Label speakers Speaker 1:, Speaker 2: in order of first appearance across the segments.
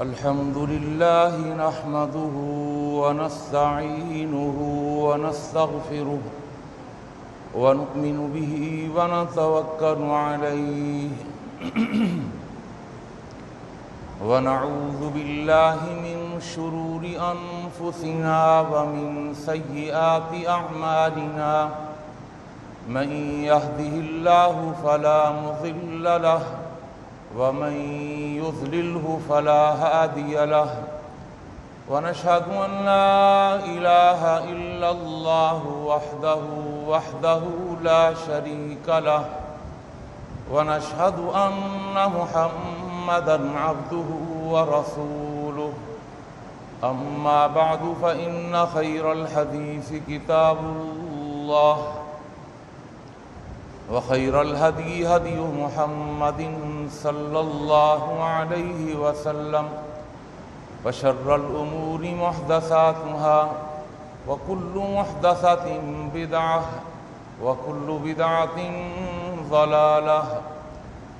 Speaker 1: الحمد لله نحمده ونستعينه ونستغفره ونؤمن به ونتوكل عليه ونعوذ بالله من شرور أنفسنا ومن سيئات أعمالنا من يهده الله فلا مضل له ومن يضلله فلا هادي له ونشهد أن لا إله إلا الله وحده لا شريك له ونشهد أن محمدًا عبده ورسوله أما بعد فإن خير الحديث كتاب الله وخير الهدي هدي محمد صلى الله عليه وسلم وشر الأمور محدثاتها وكل محدثة بدعة وكل بدعة ضلالة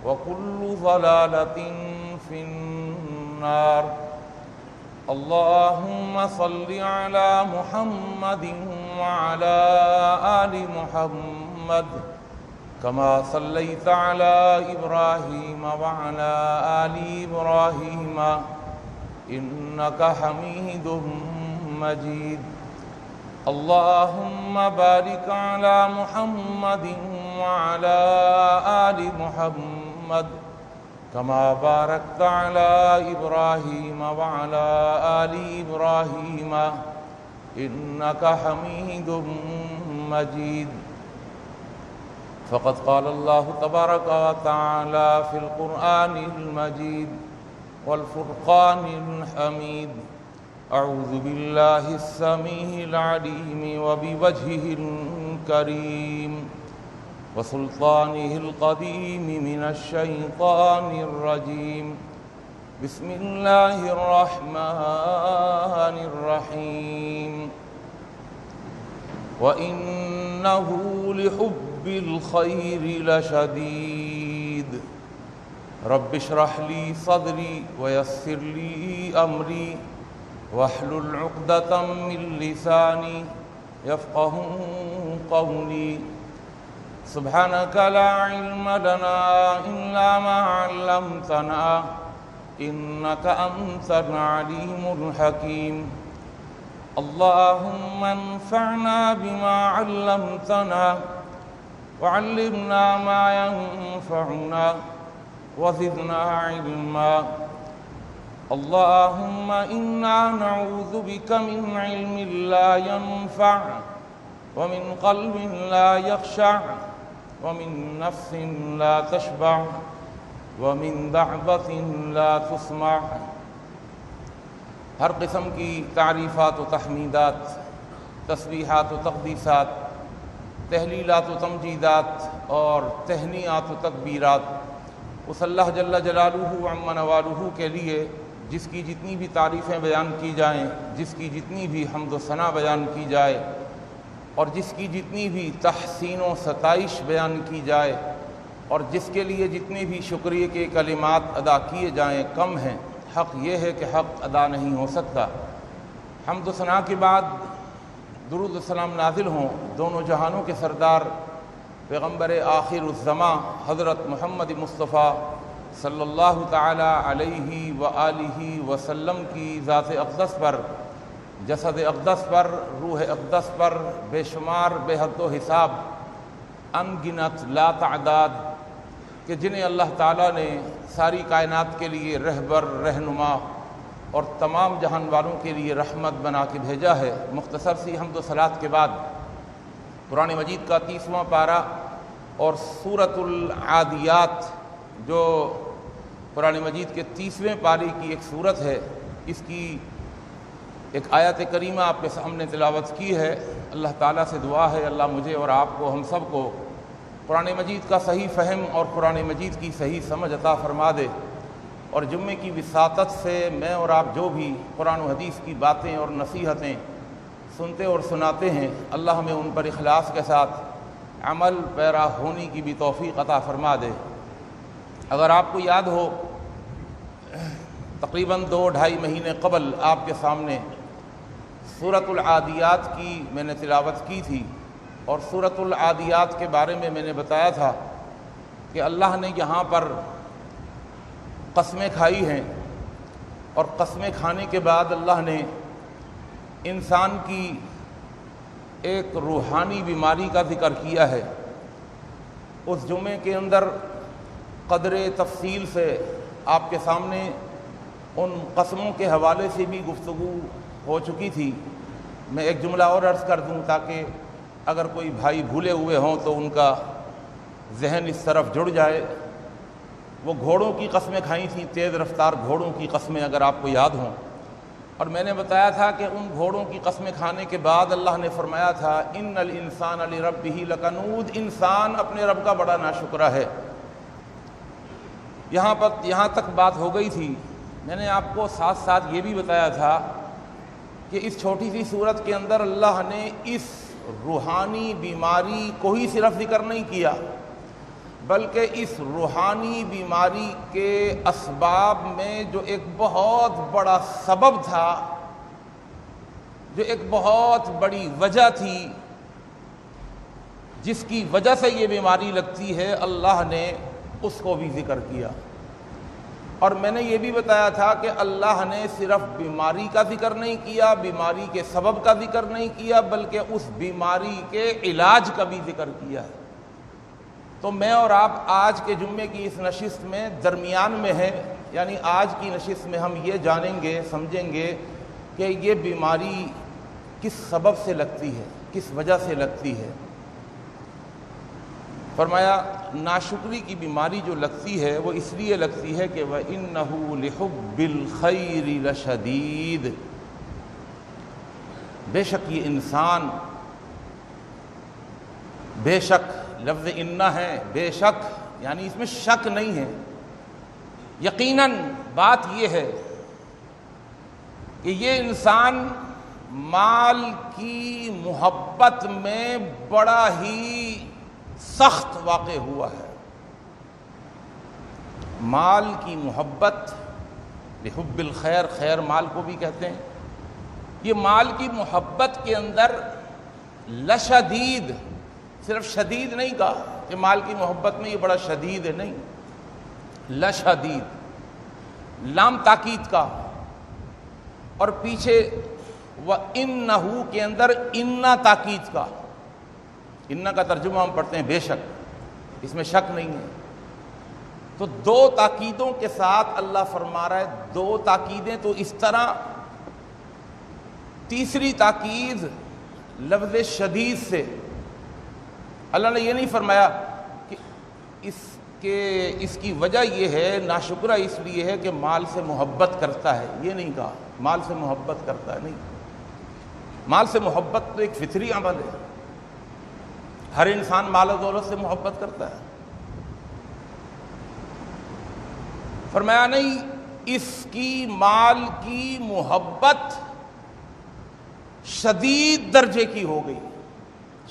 Speaker 1: وكل ضلالة في النار اللهم صل على محمد وعلى آل محمد كما صليت على إبراهيم وعلى آل إبراهيم إنك حميد مجيد اللهم بارك على محمد وعلى آل محمد كما باركت على إبراهيم وعلى آل إبراهيم إنك حميد مجيد فقد قال الله تبارك وتعالى في القرآن المجيد والفرقان الحميد أعوذ بالله السميع العليم وبوجهه الكريم وسلطانه القديم من الشيطان الرجيم بسم الله الرحمن الرحيم وإنه لحب بالخير لشديد رب اشرح لي صدري ويسر لي أمري واحلل عقدة من لساني يفقهوا قولي سبحانك لا علم لنا إلا ما علمتنا إنك أنت العليم الحكيم اللهم انفعنا بما علمتنا وعلمنا ما ينفعنا وزدنا علما اللهم إنا نعوذ بك من علم لا ينفع ومن قلب لا يخشع ومن نفس لا تشبع ومن دعوة لا تسمع ہر قسم کی تعریفات و تحمیدات، تسبیحات و تقدیسات، تہلیلات و تمجیدات اور تہنیات و تکبیرات اس اللہ جل جلالہ عم نوالہ کے لیے جس کی جتنی بھی تعریفیں بیان کی جائیں، جس کی جتنی بھی حمد و ثنا بیان کی جائے اور جس کی جتنی بھی تحسین و ستائش بیان کی جائے اور جس کے لیے جتنے بھی شکریہ کے کلمات ادا کیے جائیں کم ہیں۔ حق یہ ہے کہ حق ادا نہیں ہو سکتا۔ حمد و ثنا کے بعد درود و سلام نازل ہوں دونوں جہانوں کے سردار پیغمبر آخر الزماں حضرت محمد مصطفیٰ صلی اللہ تعالی علیہ وآلہ وسلم کی ذات اقدس پر، جسد اقدس پر، روح اقدس پر بے شمار بے حد و حساب ان گنت لا تعداد کہ جنہیں اللہ تعالیٰ نے ساری کائنات کے لیے رہبر، رہنما اور تمام جہان والوں کے لیے رحمت بنا کے بھیجا ہے۔ مختصر سی حمد و صلات کے بعد قرآن مجید کا 30واں پارہ اور سورۃ العادیات جو قرآن مجید کے 30ویں پارے کی ایک سورت ہے، اس کی ایک آیت کریمہ آپ کے سامنے تلاوت کی ہے۔ اللہ تعالیٰ سے دعا ہے اللہ مجھے اور آپ کو، ہم سب کو قرآن مجید کا صحیح فہم اور قرآن مجید کی صحیح سمجھ عطا فرما دے، اور جمعے کی وساطت سے میں اور آپ جو بھی قرآن و حدیث کی باتیں اور نصیحتیں سنتے اور سناتے ہیں، اللہ ہمیں ان پر اخلاص کے ساتھ عمل پیرا ہونے کی بھی توفیق عطا فرما دے۔ اگر آپ کو یاد ہو تقریباً 2-2.5 مہینے قبل آپ کے سامنے سورۃ العادیات کی میں نے تلاوت کی تھی، اور سورۃ العادیات کے بارے میں نے بتایا تھا کہ اللہ نے یہاں پر قسمیں کھائی ہیں، اور قسمیں کھانے کے بعد اللہ نے انسان کی ایک روحانی بیماری کا ذکر کیا ہے۔ اس جمعے کے اندر قدر تفصیل سے آپ کے سامنے ان قسموں کے حوالے سے بھی گفتگو ہو چکی تھی۔ میں ایک جملہ اور عرض کر دوں تاکہ اگر کوئی بھائی بھولے ہوئے ہوں تو ان کا ذہن اس طرف جڑ جائے۔ وہ گھوڑوں کی قسمیں کھائی تھیں، تیز رفتار گھوڑوں کی قسمیں، اگر آپ کو یاد ہوں، اور میں نے بتایا تھا کہ ان گھوڑوں کی قسمیں کھانے کے بعد اللہ نے فرمایا تھا ان الانسان لربہ لکنود، انسان اپنے رب کا بڑا ناشکرا ہے۔ یہاں تک بات ہو گئی تھی۔ میں نے آپ کو ساتھ ساتھ یہ بھی بتایا تھا کہ اس چھوٹی سی صورت کے اندر اللہ نے اس روحانی بیماری کو ہی صرف ذکر نہیں کیا، بلکہ اس روحانی بیماری کے اسباب میں جو ایک بہت بڑا سبب تھا، جو ایک بہت بڑی وجہ تھی جس کی وجہ سے یہ بیماری لگتی ہے، اللہ نے اس کو بھی ذکر کیا۔ اور میں نے یہ بھی بتایا تھا کہ اللہ نے صرف بیماری کا ذکر نہیں کیا، بیماری کے سبب کا ذکر نہیں کیا، بلکہ اس بیماری کے علاج کا بھی ذکر کیا ہے۔ تو میں اور آپ آج کے جمعے کی اس نشست میں درمیان میں ہیں، یعنی آج کی نشست میں ہم یہ جانیں گے، سمجھیں گے کہ یہ بیماری کس سبب سے لگتی ہے، کس وجہ سے لگتی ہے۔ فرمایا ناشکری کی بیماری جو لگتی ہے وہ اس لیے لگتی ہے کہ وَإِنَّهُ لِحُبِّ الْخَيْرِ لَشَدِيدٌ، بے شک یہ انسان، بے شک لفظ انہ ہے، بے شک یعنی اس میں شک نہیں ہے، یقیناً بات یہ ہے کہ یہ انسان مال کی محبت میں بڑا ہی سخت واقع ہوا ہے۔ مال کی محبت، لحب الخیر، خیر مال کو بھی کہتے ہیں، یہ مال کی محبت کے اندر لشدید، صرف شدید نہیں کہا کہ مال کی محبت میں یہ بڑا شدید ہے، نہیں، لشدید، لام تاکید کا، اور پیچھے وَإِنَّهُ کے اندر اِنَّا تاکید کا۔ اِنَّا کا ترجمہ ہم پڑھتے ہیں بے شک، اس میں شک نہیں ہے۔ تو دو تاکیدوں کے ساتھ اللہ فرما رہا ہے، دو تاکیدیں تو اس طرح، تیسری تاکید لفظ شدید سے۔ اللہ نے یہ نہیں فرمایا کہ اس کی وجہ یہ ہے، ناشکرہ اس لیے ہے کہ مال سے محبت کرتا ہے، یہ نہیں کہا مال سے محبت کرتا ہے، نہیں، مال سے محبت تو ایک فطری عمل ہے، ہر انسان مال و دولت سے محبت کرتا ہے۔ فرمایا نہیں، اس کی مال کی محبت شدید درجے کی ہو گئی،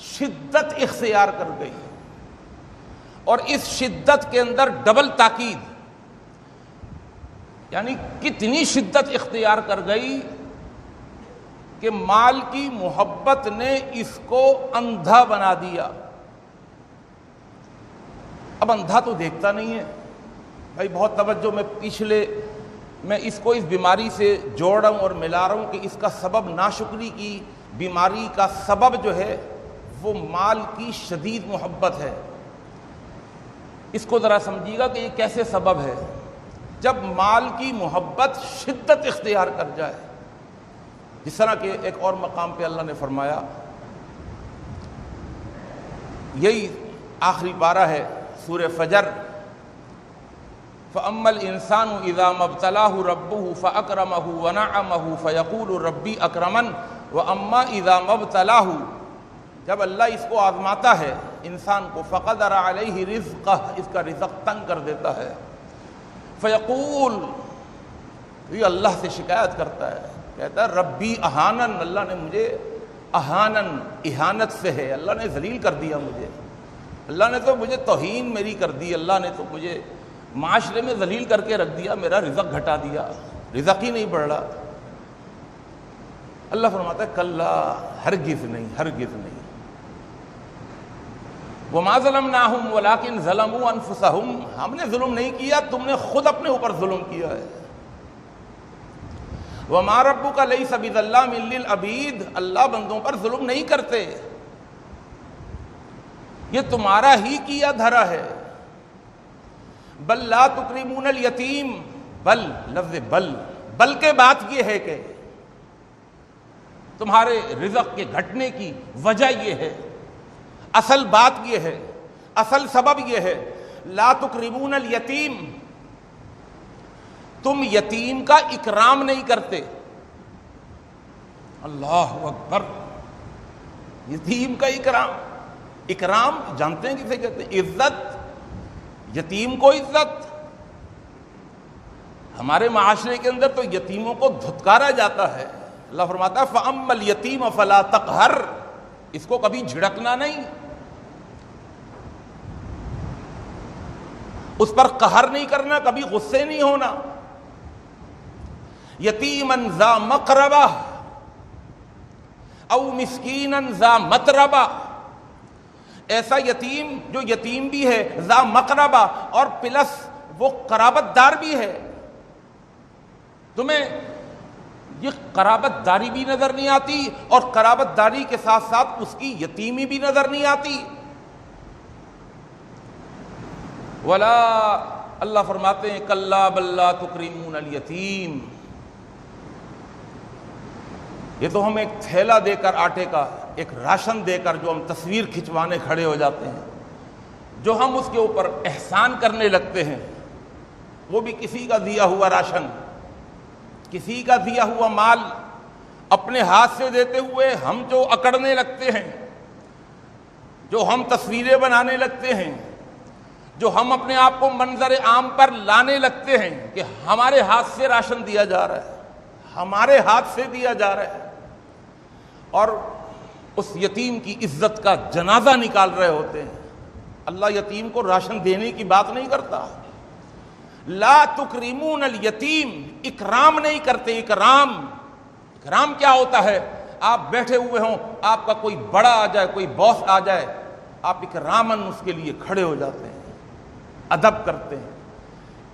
Speaker 1: شدت اختیار کر گئی، اور اس شدت کے اندر ڈبل تاکید، یعنی کتنی شدت اختیار کر گئی کہ مال کی محبت نے اس کو اندھا بنا دیا۔ اب اندھا تو دیکھتا نہیں ہے بھائی، بہت توجہ، میں اس کو اس بیماری سے جوڑ رہا ہوں اور ملا رہا ہوں کہ اس کا سبب، ناشکری کی بیماری کا سبب جو ہے وہ مال کی شدید محبت ہے۔ اس کو ذرا سمجھیے گا کہ یہ کیسے سبب ہے۔ جب مال کی محبت شدت اختیار کر جائے، جس طرح کہ ایک اور مقام پہ اللہ نے فرمایا، یہی آخری پارہ ہے سورہ فجر، فَأَمَّا الْإِنسَانُ إِذَا مَا ابْتَلَاهُ رَبُّهُ فَأَكْرَمَهُ وَنَعَّمَهُ فَيَقُولُ رَبِّي أَكْرَمَنِ وَأَمَّا إِذَا مَا ابْتَلَاهُ، جب اللہ اس کو آزماتا ہے انسان کو، فَقَدَرَ عَلَيْهِ رِزْقَهُ، اس کا رزق تنگ کر دیتا ہے، فَيَقُولُ، یہ اللہ سے شکایت کرتا ہے، کہتا ہے ربی اہانن، اللہ نے مجھے اہانن، اہانت سے ہے، اللہ نے ذلیل کر دیا مجھے، اللہ نے تو مجھے توہین میری کر دی، اللہ نے تو مجھے معاشرے میں ذلیل کر کے رکھ دیا، میرا رزق گھٹا دیا، رزق ہی نہیں بڑھ رہا۔ اللہ فرماتا ہے کلا، ہرگز نہیں، ہرگز نہیں۔ وما ظلمناہم ولکن ظلموا انفسہم، ہم نے ظلم نہیں کیا، تم نے خود اپنے اوپر ظلم کیا ہے۔ وما ربک لیس بظلام للعبید، اللہ بندوں پر ظلم نہیں کرتے، یہ تمہارا ہی کیا دھرا ہے۔ بل لا تکرمون الیتیم، بل، لفظ بل کے بات یہ ہے کہ تمہارے رزق کے گھٹنے کی وجہ یہ ہے، اصل بات یہ ہے، اصل سبب یہ ہے، لا تکرمون الیتیم، تم یتیم کا اکرام نہیں کرتے۔ اللہ اکبر، یتیم کا اکرام، اکرام جانتے ہیں کسے کہتے ہیں؟ عزت، یتیم کو عزت۔ ہمارے معاشرے کے اندر تو یتیموں کو دھتکارا جاتا ہے۔ اللہ فرماتا ہے فَأَمَّا الْيَتِيمَ فَلَا تَقْهَرْ، اس کو کبھی جھڑکنا نہیں، اس پر قہر نہیں کرنا، کبھی غصے نہیں ہونا۔ یتیماً ذا مقربہ او مسکیناً ذا متربہ، ایسا یتیم جو یتیم بھی ہے، ذا مقربہ، اور پلس وہ قرابت دار بھی ہے۔ تمہیں یہ قرابت داری بھی نظر نہیں آتی اور قرابت داری کے ساتھ ساتھ اس کی یتیمی بھی نظر نہیں آتی۔ ولا، اللہ فرماتے ہیں کلا بل لا تکرمون الیتیم، یہ تو ہم ایک تھیلا دے کر آٹے کا، ایک راشن دے کر جو ہم تصویر کھنچوانے کھڑے ہو جاتے ہیں، جو ہم اس کے اوپر احسان کرنے لگتے ہیں، وہ بھی کسی کا دیا ہوا راشن، کسی کا دیا ہوا مال اپنے ہاتھ سے دیتے ہوئے ہم جو اکڑنے لگتے ہیں، جو ہم تصویریں بنانے لگتے ہیں، جو ہم اپنے آپ کو منظر عام پر لانے لگتے ہیں کہ ہمارے ہاتھ سے راشن دیا جا رہا ہے، ہمارے ہاتھ سے دیا جا رہا ہے، اور اس یتیم کی عزت کا جنازہ نکال رہے ہوتے ہیں۔ اللہ یتیم کو راشن دینے کی بات نہیں کرتا۔ لا تکرمون الیتیم، اکرام نہیں کرتے۔ اکرام کیا ہوتا ہے؟ آپ بیٹھے ہوئے ہوں، آپ کا کوئی بڑا آ جائے، کوئی باس آ جائے، آپ اکراماً اس کے لیے کھڑے ہو جاتے ہیں، ادب کرتے ہیں،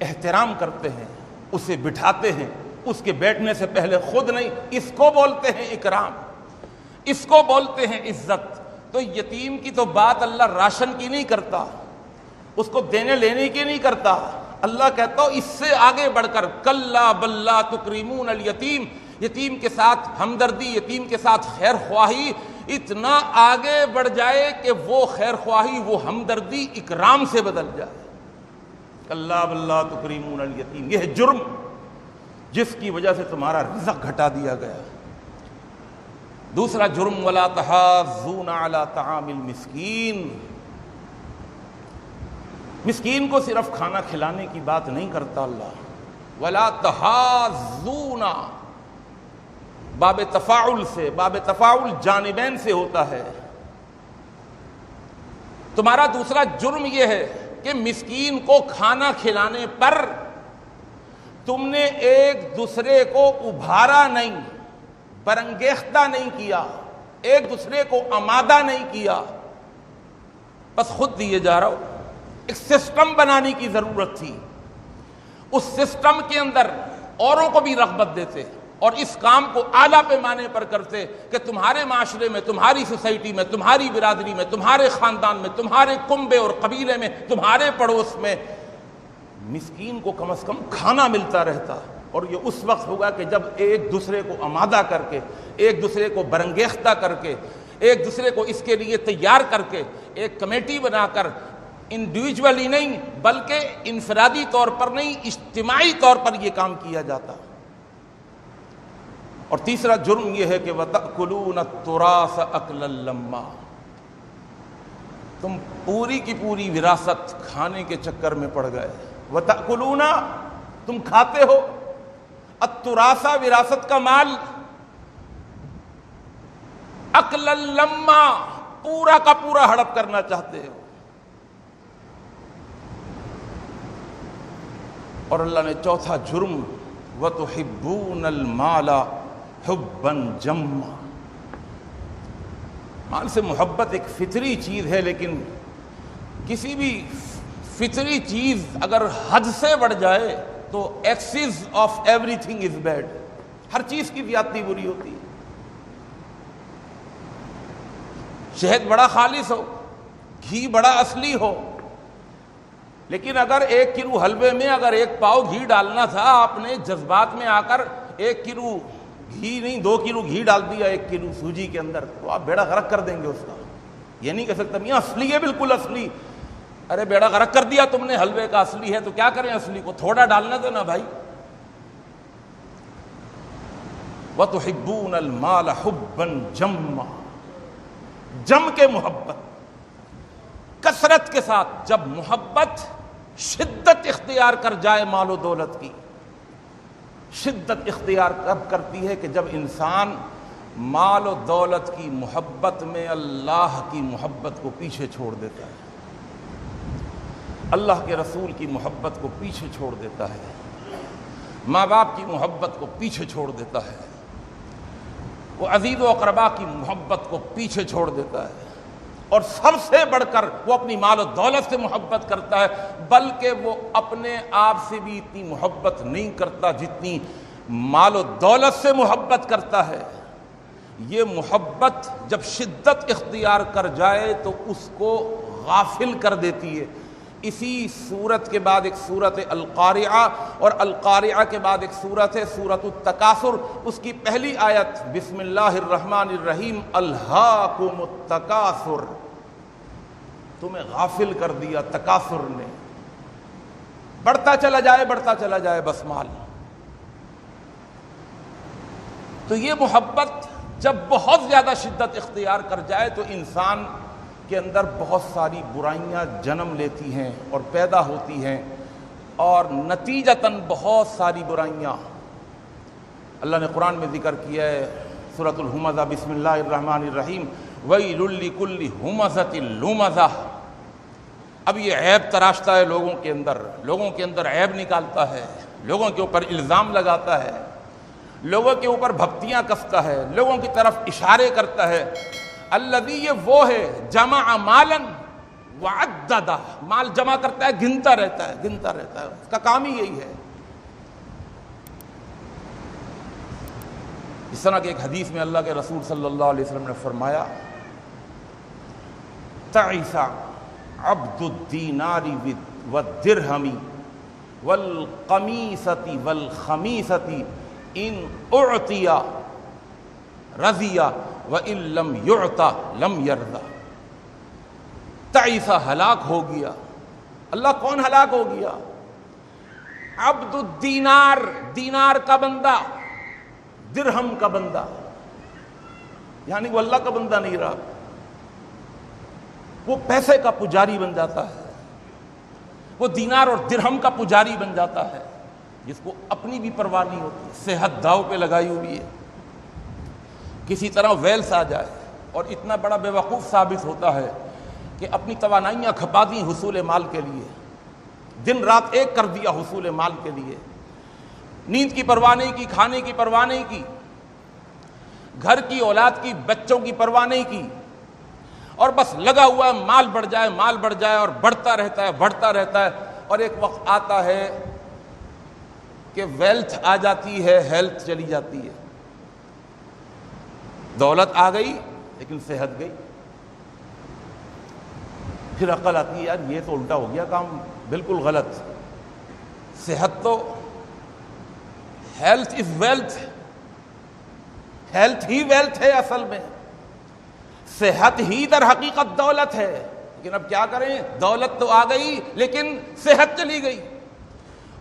Speaker 1: احترام کرتے ہیں، اسے بٹھاتے ہیں، اس کے بیٹھنے سے پہلے خود نہیں، اس کو بولتے ہیں اکرام، اس کو بولتے ہیں عزت۔ تو یتیم کی تو بات اللہ راشن کی نہیں کرتا، اس کو دینے لینے کی نہیں کرتا۔ اللہ کہتا ہو اس سے آگے بڑھ کر کلا بل لا تکرمون الیتیم، یتیم کے ساتھ ہمدردی، یتیم کے ساتھ خیر خواہی اتنا آگے بڑھ جائے کہ وہ خیر خواہی، وہ ہمدردی اکرام سے بدل جائے۔ کلا بل لا تکرمون الیتیم، یہ ہے جرم جس کی وجہ سے تمہارا رزق گھٹا دیا گیا۔ دوسرا جرم ولا تحاضون علی طعام المسکین، مسکین کو صرف کھانا کھلانے کی بات نہیں کرتا اللہ، ولا تحاضون، باب تفاعل سے، باب تفاعل جانبین سے ہوتا ہے۔ تمہارا دوسرا جرم یہ ہے کہ مسکین کو کھانا کھلانے پر تم نے ایک دوسرے کو ابھارا نہیں، برانگیختہ نہیں کیا، ایک دوسرے کو آمادہ نہیں کیا، بس خود دیے جا رہا ہو۔ ایک سسٹم بنانے کی ضرورت تھی، اس سسٹم کے اندر اوروں کو بھی رغبت دیتے اور اس کام کو اعلیٰ پیمانے پر کرتے کہ تمہارے معاشرے میں، تمہاری سوسائٹی میں، تمہاری برادری میں، تمہارے خاندان میں، تمہارے کنبے اور قبیلے میں، تمہارے پڑوس میں مسکین کو کم از کم کھانا ملتا رہتا۔ اور یہ اس وقت ہوگا کہ جب ایک دوسرے کو آمادہ کر کے، ایک دوسرے کو برانگیختہ کر کے، ایک دوسرے کو اس کے لیے تیار کر کے، ایک کمیٹی بنا کر، انڈیویجولی نہیں بلکہ انفرادی طور پر نہیں، اجتماعی طور پر یہ کام کیا جاتا۔ اور تیسرا جرم یہ ہے کہ وَتَأْكُلُونَ التُّرَاثَ أَكْلًا لَمًّا، تم پوری کی پوری وراثت کھانے کے چکر میں پڑ گئے۔ وَتَأْكُلُونَ، تم کھاتے ہو، التُّرَاثَ، وراثت کا مال، أَكْلًا لَمًّا، پورا کا پورا ہڑپ کرنا چاہتے ہو۔ اور اللہ نے چوتھا جرم وَتُحِبُّونَ الْمَالَ حُبًّا جَمًّا، مال سے محبت ایک فطری چیز ہے، لیکن کسی بھی فطری چیز اگر حد سے بڑھ جائے تو excess of everything is bad, ہر چیز کی زیادتی بری ہوتی ہے۔ شہد بڑا خالص ہو، گھی بڑا اصلی ہو، لیکن اگر 1 کلو حلوے میں اگر 1 پاؤ گھی ڈالنا تھا، آپ نے جذبات میں آ کر 1 کلو گھی نہیں 2 کلو گھی ڈال دیا 1 کلو سوجی کے اندر، تو آپ بیڑا غرق کر دیں گے اس کا۔ یہ نہیں کہہ سکتا میاں اصلی ہے بالکل اصلی، ارے بیڑا غرق کر دیا تم نے، حلوے کا اصلی ہے تو کیا کریں اصلی کو، تھوڑا ڈالنا تھا نا بھائی۔ وَتُحِبُّونَ الْمَالَ حُبًّا جَمًّا، جم کے محبت، کثرت کے ساتھ۔ جب محبت شدت اختیار کر جائے مال و دولت کی، شدت اختیار کب کرتی ہے کہ جب انسان مال و دولت کی محبت میں اللہ کی محبت کو پیچھے چھوڑ دیتا ہے، اللہ کے رسول کی محبت کو پیچھے چھوڑ دیتا ہے، ماں باپ کی محبت کو پیچھے چھوڑ دیتا ہے، وہ عزیز و اقربا کی محبت کو پیچھے چھوڑ دیتا ہے، اور سب سے بڑھ کر وہ اپنی مال و دولت سے محبت کرتا ہے، بلکہ وہ اپنے آپ سے بھی اتنی محبت نہیں کرتا جتنی مال و دولت سے محبت کرتا ہے۔ یہ محبت جب شدت اختیار کر جائے تو اس کو غافل کر دیتی ہے۔ اسی سورت کے بعد ایک سورت القارعہ، اور القارعہ کے بعد ایک سورت ہے سورت التکاثر، اس کی پہلی آیت بسم اللہ الرحمن الرحیم، الہاکم التکاثر، تمہیں غافل کر دیا تکاثر نے، بڑھتا چلا جائے بس مال۔ تو یہ محبت جب بہت زیادہ شدت اختیار کر جائے تو انسان کے اندر بہت ساری برائیاں جنم لیتی ہیں اور پیدا ہوتی ہیں، اور نتیجتاً بہت ساری برائیاں اللہ نے قرآن میں ذکر کیا ہے، سورۃ الہمزہ بسم اللہ الرحمن الرحیم، وَيْلٌ لِكُلِّ ہُمَزَةٍ لُمَزَةٍ۔ اب یہ عیب تراشتا ہے لوگوں کے اندر عیب نکالتا ہے، لوگوں کے اوپر الزام لگاتا ہے، لوگوں کے اوپر بھپتیاں کستا ہے، لوگوں کی طرف اشارے کرتا ہے۔ الذی، یہ وہ ہے جمع مالا وعددہ، مال جمع کرتا ہے، گنتا رہتا ہے، اس کا کام ہی یہی ہے۔ اس طرح کہ ایک حدیث میں اللہ کے رسول صلی اللہ علیہ وسلم نے فرمایا، تعیس عبد الدینار والدرہم والقمیصۃ والخمیصۃ ان اعطی رضی وَإِن لَّمْ يُعْطَ لَمْ يَرْضَ۔ تعیسہ ہلاک ہو گیا۔ اللہ کون ہلاک ہو گیا؟ عبد الدینار، دینار کا بندہ، درہم کا بندہ، یعنی وہ اللہ کا بندہ نہیں رہا، وہ پیسے کا پجاری بن جاتا ہے، وہ دینار اور درہم کا پجاری بن جاتا ہے، جس کو اپنی بھی پرواہ نہیں ہوتی، صحت داؤ پہ لگائی ہوئی ہے، کسی طرح ویلس آ جائے، اور اتنا بڑا بے وقوف ثابت ہوتا ہے کہ اپنی توانائیاں کھپا دیں حصول مال کے لیے، دن رات ایک کر دیا حصول مال کے لیے، نیند کی پرواہ نہیں کی، کھانے کی پرواہ نہیں کی، گھر کی اولاد کی بچوں کی پرواہ نہیں کی، اور بس لگا ہوا ہے مال بڑھ جائے اور بڑھتا رہتا ہے، اور ایک وقت آتا ہے کہ ویلتھ آ جاتی ہے، ہیلتھ چلی جاتی ہے، دولت آ گئی لیکن صحت گئی، پھر عقل آتی ہے یار یہ تو الٹا ہو گیا کام، بالکل غلط، صحت تو health is wealth, health he wealth ہے اصل میں، صحت ہی در حقیقت دولت ہے، لیکن اب کیا کریں، دولت تو آ گئی لیکن صحت چلی گئی،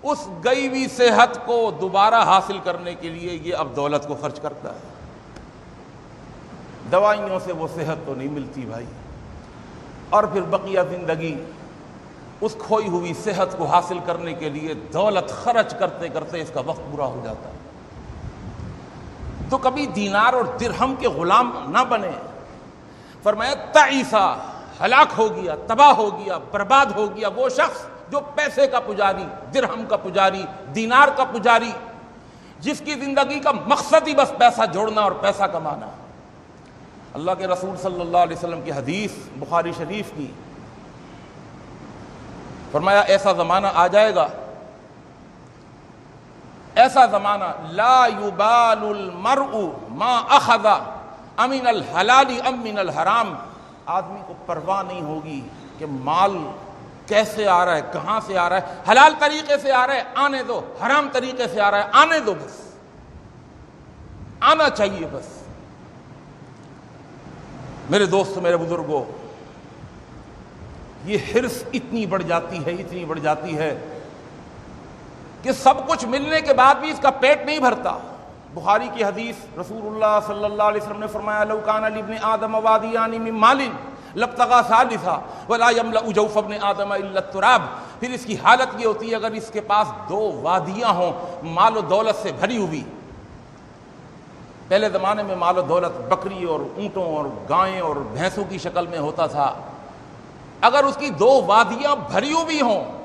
Speaker 1: اس گئی ہوئی صحت کو دوبارہ حاصل کرنے کے لیے یہ اب دولت کو خرچ کرتا ہے، دوائیوں سے وہ صحت تو نہیں ملتی بھائی، اور پھر بقیہ زندگی اس کھوئی ہوئی صحت کو حاصل کرنے کے لیے دولت خرچ کرتے کرتے اس کا وقت پورا ہو جاتا ہے۔ تو کبھی دینار اور درہم کے غلام نہ بنے، فرمایا تعیسہ، ہلاک ہو گیا، تباہ ہو گیا، برباد ہو گیا وہ شخص جو پیسے کا پجاری، درہم کا پجاری، دینار کا پجاری، جس کی زندگی کا مقصد ہی بس پیسہ جوڑنا اور پیسہ کمانا۔ اللہ کے رسول صلی اللہ علیہ وسلم کی حدیث بخاری شریف کی، فرمایا ایسا زمانہ آ جائے گا، ایسا زمانہ لا یبال المرء ما اخذ امن الحلال ام من الحرام، آدمی کو پرواہ نہیں ہوگی کہ مال کیسے آ رہا ہے، کہاں سے آ رہا ہے، حلال طریقے سے آ رہا ہے آنے دو، حرام طریقے سے آ رہا ہے آنے دو، بس آنا چاہیے بس۔ میرے دوستو، میرے بزرگوں، یہ حرص اتنی بڑھ جاتی ہے، اتنی بڑھ جاتی ہے کہ سب کچھ ملنے کے بعد بھی اس کا پیٹ نہیں بھرتا۔ بخاری کی حدیث، رسول اللہ صلی اللہ علیہ وسلم نے فرمایا لو کان لابن آدم وادیان من مال لابتغى ثالثا ولا يملأ جوف ابن آدم الا التراب۔ پھر اس کی حالت یہ ہوتی ہے اگر اس کے پاس دو وادیاں ہوں مال و دولت سے بھری ہوئی، پہلے زمانے میں مال و دولت بکری اور اونٹوں اور گائیں اور بھینسوں کی شکل میں ہوتا تھا، اگر اس کی دو وادیاں بھری ہوئی ہوں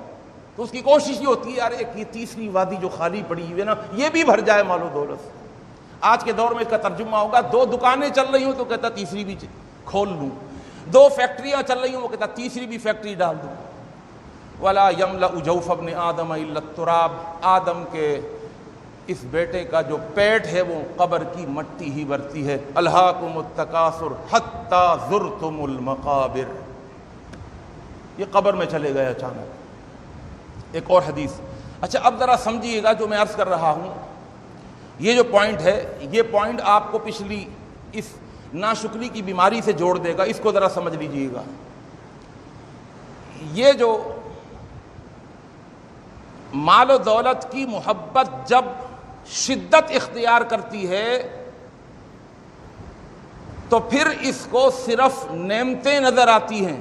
Speaker 1: تو اس کی کوشش یہ ہوتی ہے یار ایک یہ تیسری وادی جو خالی پڑی ہوئی ہے نا یہ بھی بھر جائے مال و دولت سے۔ آج کے دور میں اس کا ترجمہ ہوگا دو دکانیں چل رہی ہوں تو کہتا تیسری بھی کھول لوں، دو فیکٹریاں چل رہی ہوں وہ کہتا تیسری بھی فیکٹری ڈال دوں۔ ولا یملأ جوف ابن آدم الا التراب، آدم کے اس بیٹے کا جو پیٹ ہے وہ قبر کی مٹی ہی بھرتی ہے۔ الہاکم التکاثر حتی زرتم المقابر، یہ قبر میں چلے گئے اچانک۔ ایک اور حدیث، اچھا اب ذرا سمجھیے گا جو میں عرض کر رہا ہوں، یہ جو پوائنٹ ہے یہ پوائنٹ آپ کو پچھلی اس ناشکری کی بیماری سے جوڑ دے گا، اس کو ذرا سمجھ لیجئے گا۔ یہ جو مال و دولت کی محبت جب شدت اختیار کرتی ہے تو پھر اس کو صرف نعمتیں نظر آتی ہیں،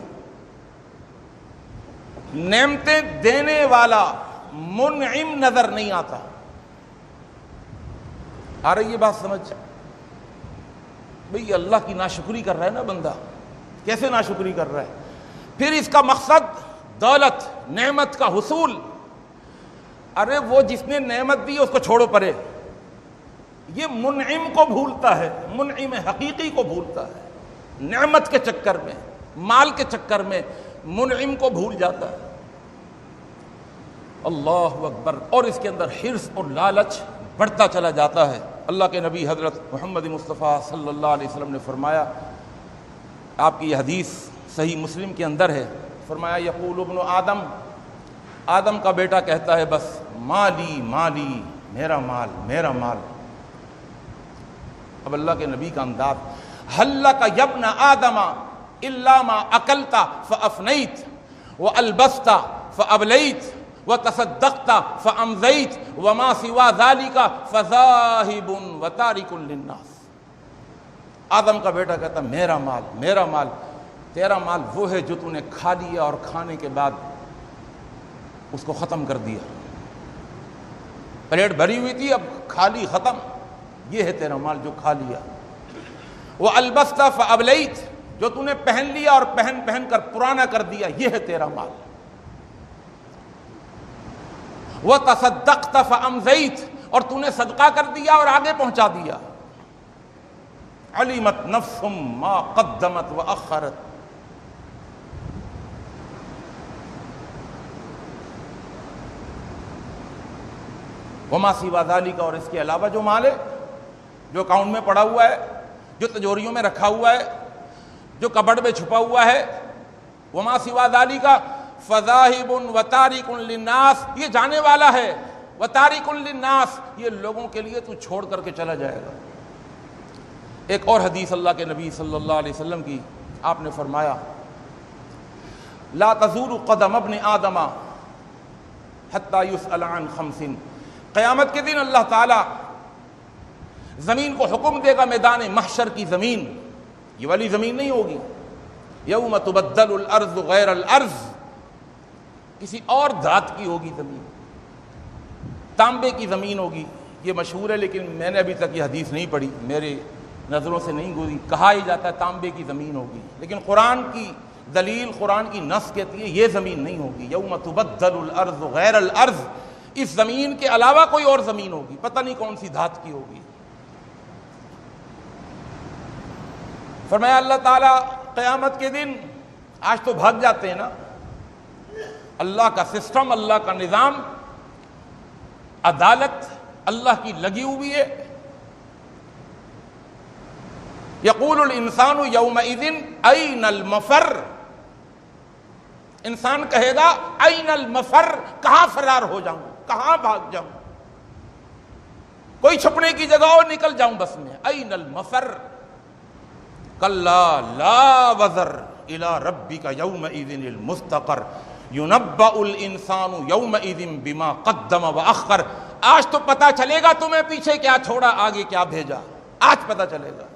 Speaker 1: نعمتیں دینے والا منعم نظر نہیں آتا۔ آ رہی ہے بات سمجھ؟ بھئی اللہ کی ناشکری کر رہا ہے نا بندہ، کیسے ناشکری کر رہا ہے؟ پھر اس کا مقصد دولت، نعمت کا حصول، ارے وہ جس نے نعمت دی اس کو چھوڑو پرے، یہ منعم کو بھولتا ہے، منعم حقیقی کو بھولتا ہے، نعمت کے چکر میں، مال کے چکر میں منعم کو بھول جاتا ہے۔ اللہ اکبر، اور اس کے اندر حرص اور لالچ بڑھتا چلا جاتا ہے۔ اللہ کے نبی حضرت محمد مصطفیٰ صلی اللہ علیہ وسلم نے فرمایا، آپ کی یہ حدیث صحیح مسلم کے اندر ہے، فرمایا یقول ابن آدم، آدم کا بیٹا کہتا ہے بس مالی مالی، میرا مال میرا مال۔ اب اللہ کے نبی کا انداز، حل لک یبن آدم الا ما اکلت فافنیت والبست فابلیت وتصدقت فامضیت وما سوا ذلک فذاہب وتارک للناس۔ آدم کا بیٹا کہتا میرا مال میرا مال، تیرا مال وہ ہے جو تو نے کھا لیا اور کھانے کے بعد اس کو ختم کر دیا، پلیٹ بھری ہوئی تھی اب خالی ختم، یہ ہے تیرا مال جو کھا لیا۔ وَأَلْبَسْتَ فَأَبْلَيْتَ، جو تو نے پہن لیا اور پہن پہن کر پرانا کر دیا، یہ ہے تیرا مال۔ وَتَصَدَّقْتَ فَأَمْضَيْتَ، اور تو نے صدقہ کر دیا اور آگے پہنچا دیا۔ عَلِمَتْ نَفْسٌ مَا قَدَّمَتْ وَأَخَّرَتْ، وما سوا ذالک، اور اس کے علاوہ جو مال ہے، جو اکاؤنٹ میں پڑا ہوا ہے، جو تجوریوں میں رکھا ہوا ہے، جو کبڑ میں چھپا ہوا ہے، وما سوا ذالک فذاہب وتارک للناس، یہ جانے والا ہے، وتارک للناس، یہ لوگوں کے لیے تو چھوڑ کر کے چلا جائے گا۔ ایک اور حدیث اللہ کے نبی صلی اللہ علیہ وسلم کی، آپ نے فرمایا لا تزول قدم ابن آدم حتی یسأل عن خمس، قیامت کے دن اللہ تعالی زمین کو حکم دے گا، میدان محشر کی زمین، یہ والی زمین نہیں ہوگی، یوم تبدل الارض غیر الارض، کسی اور ذات کی ہوگی زمین، تانبے کی زمین ہوگی، یہ مشہور ہے لیکن میں نے ابھی تک یہ حدیث نہیں پڑھی، میرے نظروں سے نہیں گزری، کہا ہی جاتا ہے تانبے کی زمین ہوگی، لیکن قرآن کی دلیل قرآن کی نص کہتی ہے یہ زمین نہیں ہوگی، یوم تبدل الارض غیر الارض، اس زمین کے علاوہ کوئی اور زمین ہوگی، پتہ نہیں کون سی دھات کی ہوگی۔ فرمایا اللہ تعالیٰ قیامت کے دن، آج تو بھاگ جاتے ہیں نا، اللہ کا سسٹم، اللہ کا نظام، عدالت اللہ کی لگی ہوئی ہے۔ یقول الانسان یومئذ این المفر، انسان کہے گا این المفر، کہاں فرار ہو جاؤں، کہاں بھاگ جاؤں، کوئی چھپنے کی جگہ ہو نکل جاؤں بس میں، این المفر۔ کلا لا وزر الی ربک یومئذ المستقر ینبأ الانسان یومئذ بما قدم واخر، آج تو پتہ چلے گا تمہیں پیچھے کیا چھوڑا آگے کیا بھیجا، آج پتہ چلے گا۔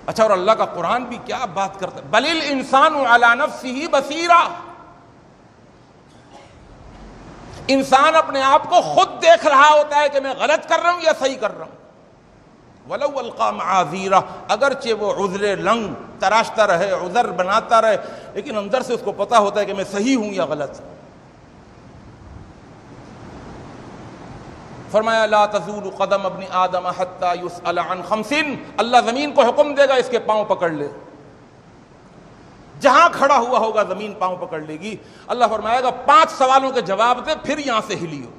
Speaker 1: اچھا، اور اللہ کا قرآن بھی کیا بات کرتا ہے، بل الانسان علی نفسہ بصیرہ، انسان اپنے آپ کو خود دیکھ رہا ہوتا ہے کہ میں غلط کر رہا ہوں یا صحیح کر رہا ہوں۔ ولو القى معاذیرہ، اگرچہ وہ عذر لنگ تراشتا رہے، عذر بناتا رہے، لیکن اندر سے اس کو پتا ہوتا ہے کہ میں صحیح ہوں یا غلط۔ فرمایا لا تزول قدم ابن آدم حتی یسأل عن خمس، اللہ زمین کو حکم دے گا اس کے پاؤں پکڑ لے، جہاں کھڑا ہوا ہوگا زمین پاؤں پکڑ لے گی۔ اللہ فرمائے گا 5 سوالوں کے جواب دے، پھر یہاں سے ہلیو۔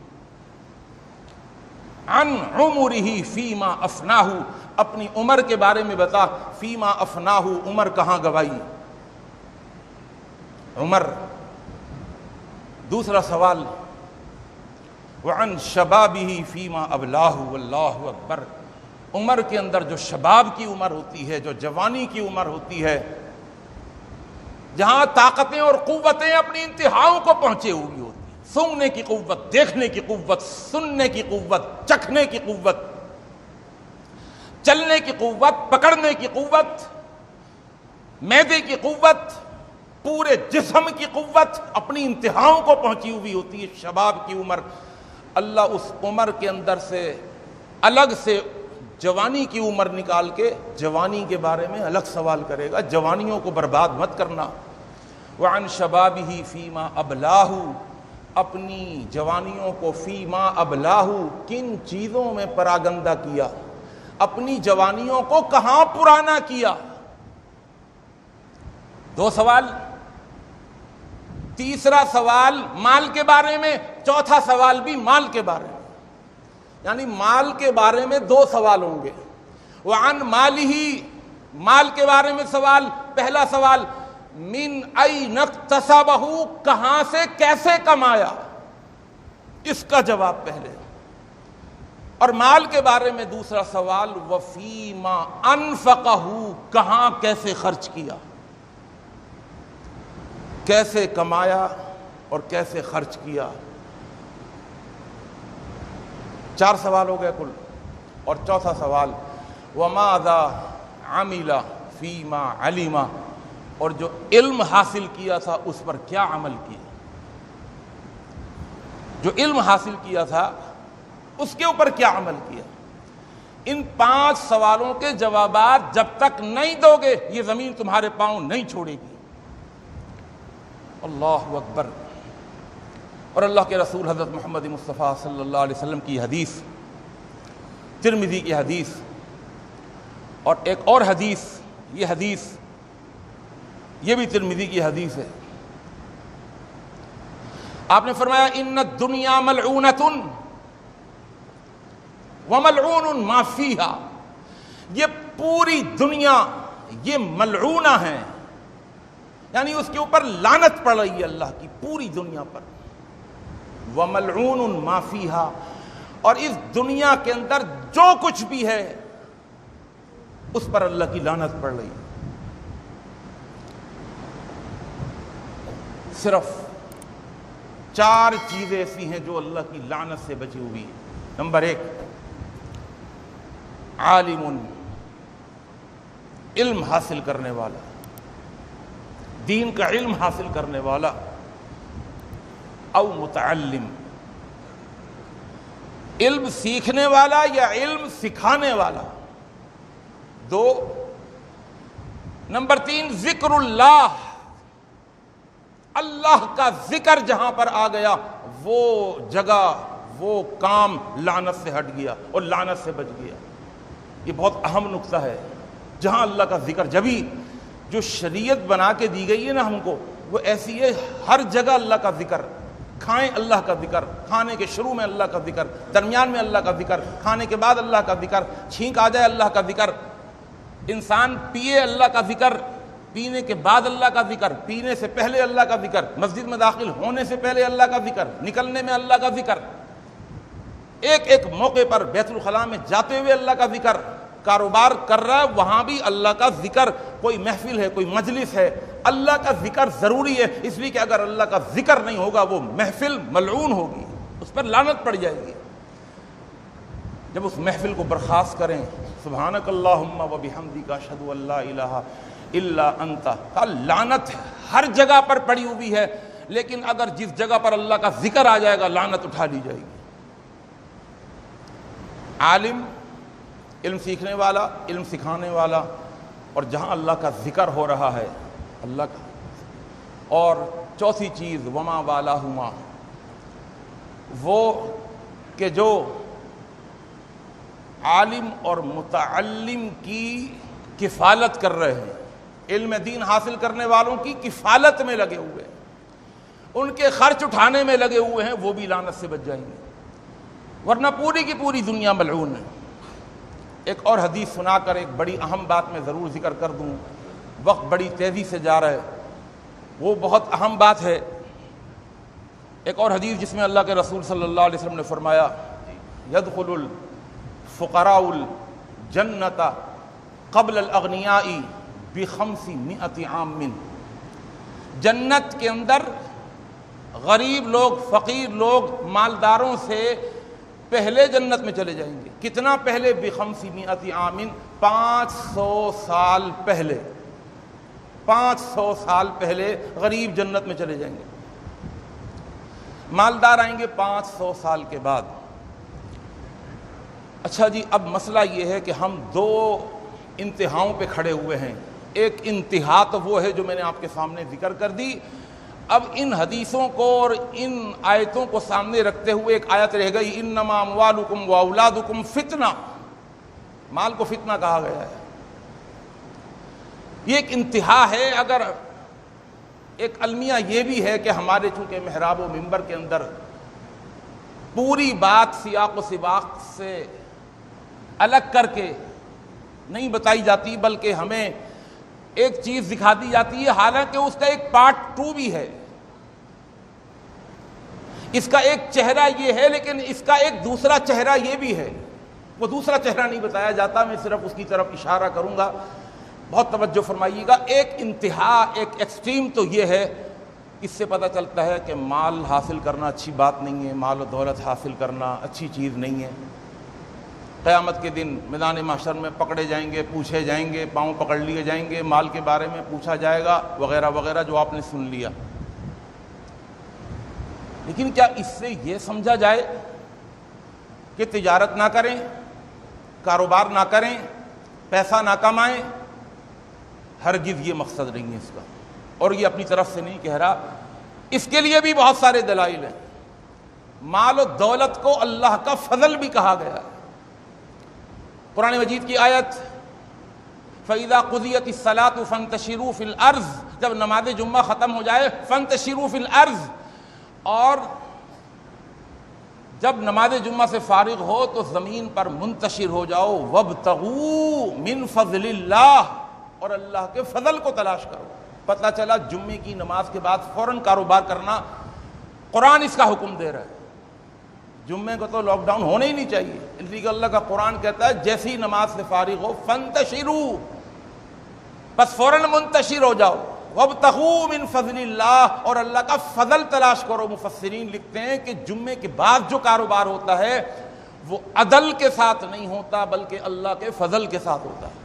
Speaker 1: عن عمرہ فیما افناہ، اپنی عمر کے بارے میں بتا، فیما افناہ، عمر کہاں گوائی عمر۔ دوسرا سوال وعن شبابہ فیما ابلاہ، واللہ اکبر، عمر کے اندر جو شباب کی عمر ہوتی ہے، جو جوانی کی عمر ہوتی ہے، جہاں طاقتیں اور قوتیں اپنی انتہاؤں کو پہنچے ہوئی ہوتی ہیں، سونگنے کی قوت، دیکھنے کی قوت، سننے کی قوت، چکھنے کی قوت، چلنے کی قوت، پکڑنے کی قوت، معدے کی قوت، پورے جسم کی قوت اپنی انتہاؤں کو پہنچی ہوئی ہوتی ہے، شباب کی عمر۔ اللہ اس عمر کے اندر سے الگ سے جوانی کی عمر نکال کے جوانی کے بارے میں الگ سوال کرے گا، جوانیوں کو برباد مت کرنا۔ وعن شبابہ فیما ابلاہ، اپنی جوانیوں کو فیما ابلاہ، کن چیزوں میں پراگندہ کیا، اپنی جوانیوں کو کہاں پرانا کیا۔ 2 سوال، تیسرا سوال مال کے بارے میں، چوتھا سوال بھی مال کے بارے میں، یعنی مال کے بارے میں 2 سوال ہوں گے۔ وعن مالہ، مال کے بارے میں سوال، پہلا سوال من این اکتسبہ، کہاں سے کیسے کمایا، اس کا جواب پہلے، اور مال کے بارے میں دوسرا سوال وفیما انفقہ، کہاں کیسے خرچ کیا، کیسے کمایا اور کیسے خرچ کیا۔ 4 سوال ہو گئے کل، اور چوتھا سوال وماذا عمل فیما علم، اور جو علم حاصل کیا تھا اس پر کیا عمل کیا، جو علم حاصل کیا تھا اس کے اوپر کیا عمل کیا۔ ان 5 سوالوں کے جوابات جب تک نہیں دو گے یہ زمین تمہارے پاؤں نہیں چھوڑے گی۔ اللہ اکبر۔ اور اللہ کے رسول حضرت محمد مصطفیٰ صلی اللہ علیہ وسلم کی حدیث، ترمذی کی حدیث، اور ایک اور حدیث، یہ حدیث یہ بھی ترمذی کی حدیث ہے۔ آپ نے فرمایا ان الدنیا ملعونۃ وملعون ما فیہا، یہ پوری دنیا یہ ملعونہ ہے، یعنی اس کے اوپر لعنت پڑ رہی ہے اللہ کی پوری دنیا پر۔ وَمَلْعُونٌ مَا فِيهَا، اور اس دنیا کے اندر جو کچھ بھی ہے اس پر اللہ کی لعنت پڑ رہی ہے۔ صرف 4 چیزیں ایسی ہیں جو اللہ کی لعنت سے بچی ہوئی ہیں۔ نمبر 1، عالم، علم حاصل کرنے والا، دین کا علم حاصل کرنے والا، او متعلم، علم سیکھنے والا یا علم سکھانے والا۔ 2، نمبر 3 ذکر اللہ، اللہ کا ذکر جہاں پر آ گیا وہ جگہ وہ کام لعنت سے ہٹ گیا اور لعنت سے بچ گیا۔ یہ بہت اہم نقطہ ہے، جہاں اللہ کا ذکر، جبھی جو شریعت بنا کے دی گئی ہے نا ہم کو، وہ ایسی ہے ہر جگہ اللہ کا ذکر، کھائیں اللہ کا ذکر، کھانے کے شروع میں اللہ کا ذکر، درمیان میں اللہ کا ذکر، کھانے کے بعد اللہ کا ذکر، چھینک آ جائے اللہ کا ذکر، انسان پیے اللہ کا ذکر، پینے کے بعد اللہ کا ذکر، پینے سے پہلے اللہ کا ذکر، مسجد میں داخل ہونے سے پہلے اللہ کا ذکر، نکلنے میں اللہ کا ذکر، ایک ایک موقع پر بیت الخلاء میں جاتے ہوئے اللہ کا ذکر، کاروبار کر رہا ہے وہاں بھی اللہ کا ذکر، کوئی محفل ہے کوئی مجلس ہے، اللہ کا ذکر ضروری ہے، اس لیے کہ اگر اللہ کا ذکر نہیں ہوگا وہ محفل ملعون ہوگی، اس پر لعنت پڑ جائے گی۔ جب اس محفل کو برخاست کریں، سبحانک اللہم و بحمدک اشہد ان لا الہ الا انت، لعنت ہر جگہ پر پڑی ہوئی ہے، لیکن اگر جس جگہ پر اللہ کا ذکر آ جائے گا لعنت اٹھا لی جائے گی۔ عالم، علم سیکھنے والا، علم سکھانے والا، اور جہاں اللہ کا ذکر ہو رہا ہے اللہ کا۔ اور چوتھی چیز وما والاہما، وہ کہ جو عالم اور متعلم کی کفالت کر رہے ہیں، علم دین حاصل کرنے والوں کی کفالت میں لگے ہوئے ہیں، ان کے خرچ اٹھانے میں لگے ہوئے ہیں، وہ بھی لعنت سے بچ جائیں گے، ورنہ پوری کی پوری دنیا ملعون ہے۔ ایک اور حدیث سنا کر ایک بڑی اہم بات میں ضرور ذکر کر دوں، وقت بڑی تیزی سے جا رہا ہے، وہ بہت اہم بات ہے۔ ایک اور حدیث جس میں اللہ کے رسول صلی اللہ علیہ وسلم نے فرمایا یدخل الفقراء الجنۃ قبل الاغنیاء ب500 عام، جنت کے اندر غریب لوگ، فقیر لوگ مالداروں سے پہلے جنت میں چلے جائیں گے۔ کتنا پہلے؟ ب500 عام، 500 سال پہلے، 500 سال پہلے غریب جنت میں چلے جائیں گے، مالدار آئیں گے 500 سال کے بعد۔ اچھا جی، اب مسئلہ یہ ہے کہ ہم دو انتہاؤں پہ کھڑے ہوئے ہیں، ایک انتہا تو وہ ہے جو میں نے آپ کے سامنے ذکر کر دی، اب ان حدیثوں کو اور ان آیتوں کو سامنے رکھتے ہوئے ایک آیت رہ گئی انما اموالکم واولادکم فتنہ، مال کو فتنہ کہا گیا ہے، یہ ایک انتہا ہے۔ اگر ایک المیہ یہ بھی ہے کہ ہمارے چونکہ محراب و منبر کے اندر پوری بات سیاق و سباق سے الگ کر کے نہیں بتائی جاتی، بلکہ ہمیں ایک چیز دکھا دی جاتی ہے، حالانکہ اس کا ایک پارٹ 2 بھی ہے، اس کا ایک چہرہ یہ ہے لیکن اس کا ایک دوسرا چہرہ یہ بھی ہے، وہ دوسرا چہرہ نہیں بتایا جاتا، میں صرف اس کی طرف اشارہ کروں گا، بہت توجہ فرمائیے گا۔ ایک انتہا، ایک ایکسٹریم تو یہ ہے، اس سے پتہ چلتا ہے کہ مال حاصل کرنا اچھی بات نہیں ہے، مال و دولت حاصل کرنا اچھی چیز نہیں ہے، قیامت کے دن میدان محشر میں پکڑے جائیں گے، پوچھے جائیں گے، پاؤں پکڑ لیے جائیں گے، مال کے بارے میں پوچھا جائے گا وغیرہ وغیرہ جو آپ نے سن لیا۔ لیکن کیا اس سے یہ سمجھا جائے کہ تجارت نہ کریں، کاروبار نہ کریں، پیسہ نہ کمائیں؟ ہرگز یہ مقصد نہیں ہے اس کا، اور یہ اپنی طرف سے نہیں کہہ رہا، اس کے لیے بھی بہت سارے دلائل ہیں۔ مال و دولت کو اللہ کا فضل بھی کہا گیا ہے، قرآن مجید کی آیت فَإِذَا قُضِيَتِ الصَّلَاةُ فَانتَشِرُوا فِي الْأَرْضِ، جب نماز جمعہ ختم ہو جائے فَانتَشِرُوا فِي الْأَرْضِ، اور جب نماز جمعہ سے فارغ ہو تو زمین پر منتشر ہو جاؤ، وَابْتَغُوا مِن فَضْلِ اللَّهِ، اور اللہ کے فضل کو تلاش کرو۔ پتہ چلا جمعے کی نماز کے بعد فوراً کاروبار کرنا، قرآن اس کا حکم دے رہا ہے۔ جمعے کو تو لاک ڈاؤن ہونا ہی نہیں چاہیے، اس لیے کہ اللہ کا قرآن کہتا ہے جیسی نماز سے فارغ ہو فانتشروا، بس فوراً منتشر ہو جاؤ، وابتغوا من فضل اللہ، اور اللہ کا فضل تلاش کرو۔ مفسرین لکھتے ہیں کہ جمعے کے بعد جو کاروبار ہوتا ہے وہ عدل کے ساتھ نہیں ہوتا بلکہ اللہ کے فضل کے ساتھ ہوتا ہے،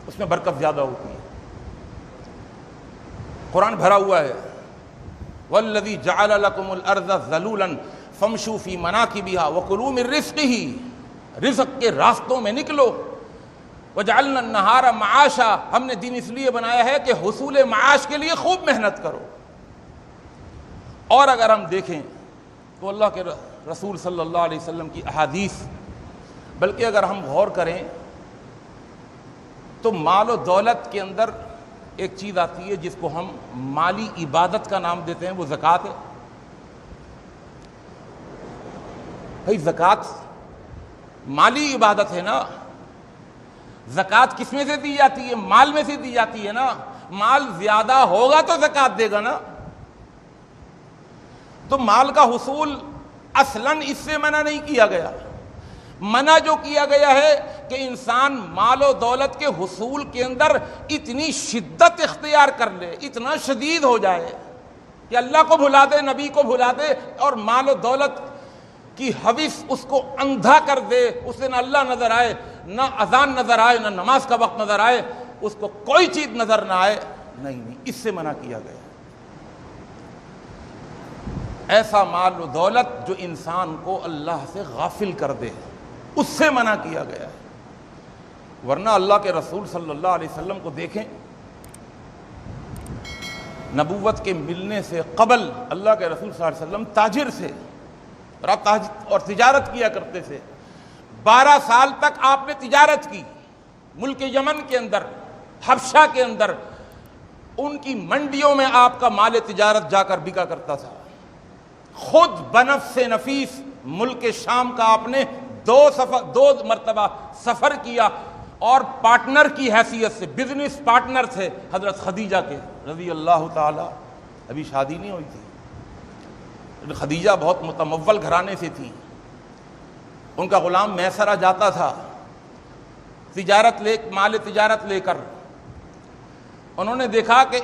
Speaker 1: اس میں برکت زیادہ ہوتی ہے۔ قرآن بھرا ہوا ہے والذی جعل لکم الارض ذلولا فامشوا فی مناکبہا وکلوا من رزقہ، رزق کے راستوں میں نکلو، وجعلنا النہار معاشا، ہم نے دن اس لیے بنایا ہے کہ حصول معاش کے لیے خوب محنت کرو۔ اور اگر ہم دیکھیں تو اللہ کے رسول صلی اللہ علیہ وسلم کی احادیث، بلکہ اگر ہم غور کریں تو مال و دولت کے اندر ایک چیز آتی ہے جس کو ہم مالی عبادت کا نام دیتے ہیں، وہ زکوٰۃ ہے۔ بھائی زکوٰۃ مالی عبادت ہے نا، زکوٰۃ کس میں سے دی جاتی ہے؟ مال میں سے دی جاتی ہے نا۔ مال زیادہ ہوگا تو زکوٰۃ دے گا نا۔ تو مال کا حصول اصلاً اس سے منع نہیں کیا گیا۔ منع جو کیا گیا ہے کہ انسان مال و دولت کے حصول کے اندر اتنی شدت اختیار کر لے، اتنا شدید ہو جائے کہ اللہ کو بھلا دے، نبی کو بھلا دے، اور مال و دولت کی حوث اس کو اندھا کر دے، اسے نہ اللہ نظر آئے، نہ اذان نظر آئے، نہ نماز کا وقت نظر آئے، اس کو کوئی چیز نظر نہ آئے۔ نہیں، اس سے منع کیا گیا۔ ایسا مال و دولت جو انسان کو اللہ سے غافل کر دے، اس سے منع کیا گیا ہے۔ ورنہ اللہ کے رسول صلی اللہ علیہ وسلم کو دیکھیں، نبوت کے ملنے سے قبل اللہ کے رسول صلی اللہ علیہ وسلم تاجر تھے اور تجارت کیا کرتے تھے۔ 12 سال تک آپ نے تجارت کی ملک یمن کے اندر، حبشہ کے اندر، ان کی منڈیوں میں آپ کا مال تجارت جا کر بکا کرتا تھا۔ خود بنفس نفیس ملک شام کا آپ نے 2 مرتبہ سفر کیا، اور پارٹنر کی حیثیت سے، بزنس پارٹنر تھے حضرت خدیجہ کے رضی اللہ تعالی۔ ابھی شادی نہیں ہوئی تھی، خدیجہ بہت متمول گھرانے سے تھیں۔ ان کا غلام میسرہ جاتا تھا مال تجارت لے کر۔ انہوں نے دیکھا کہ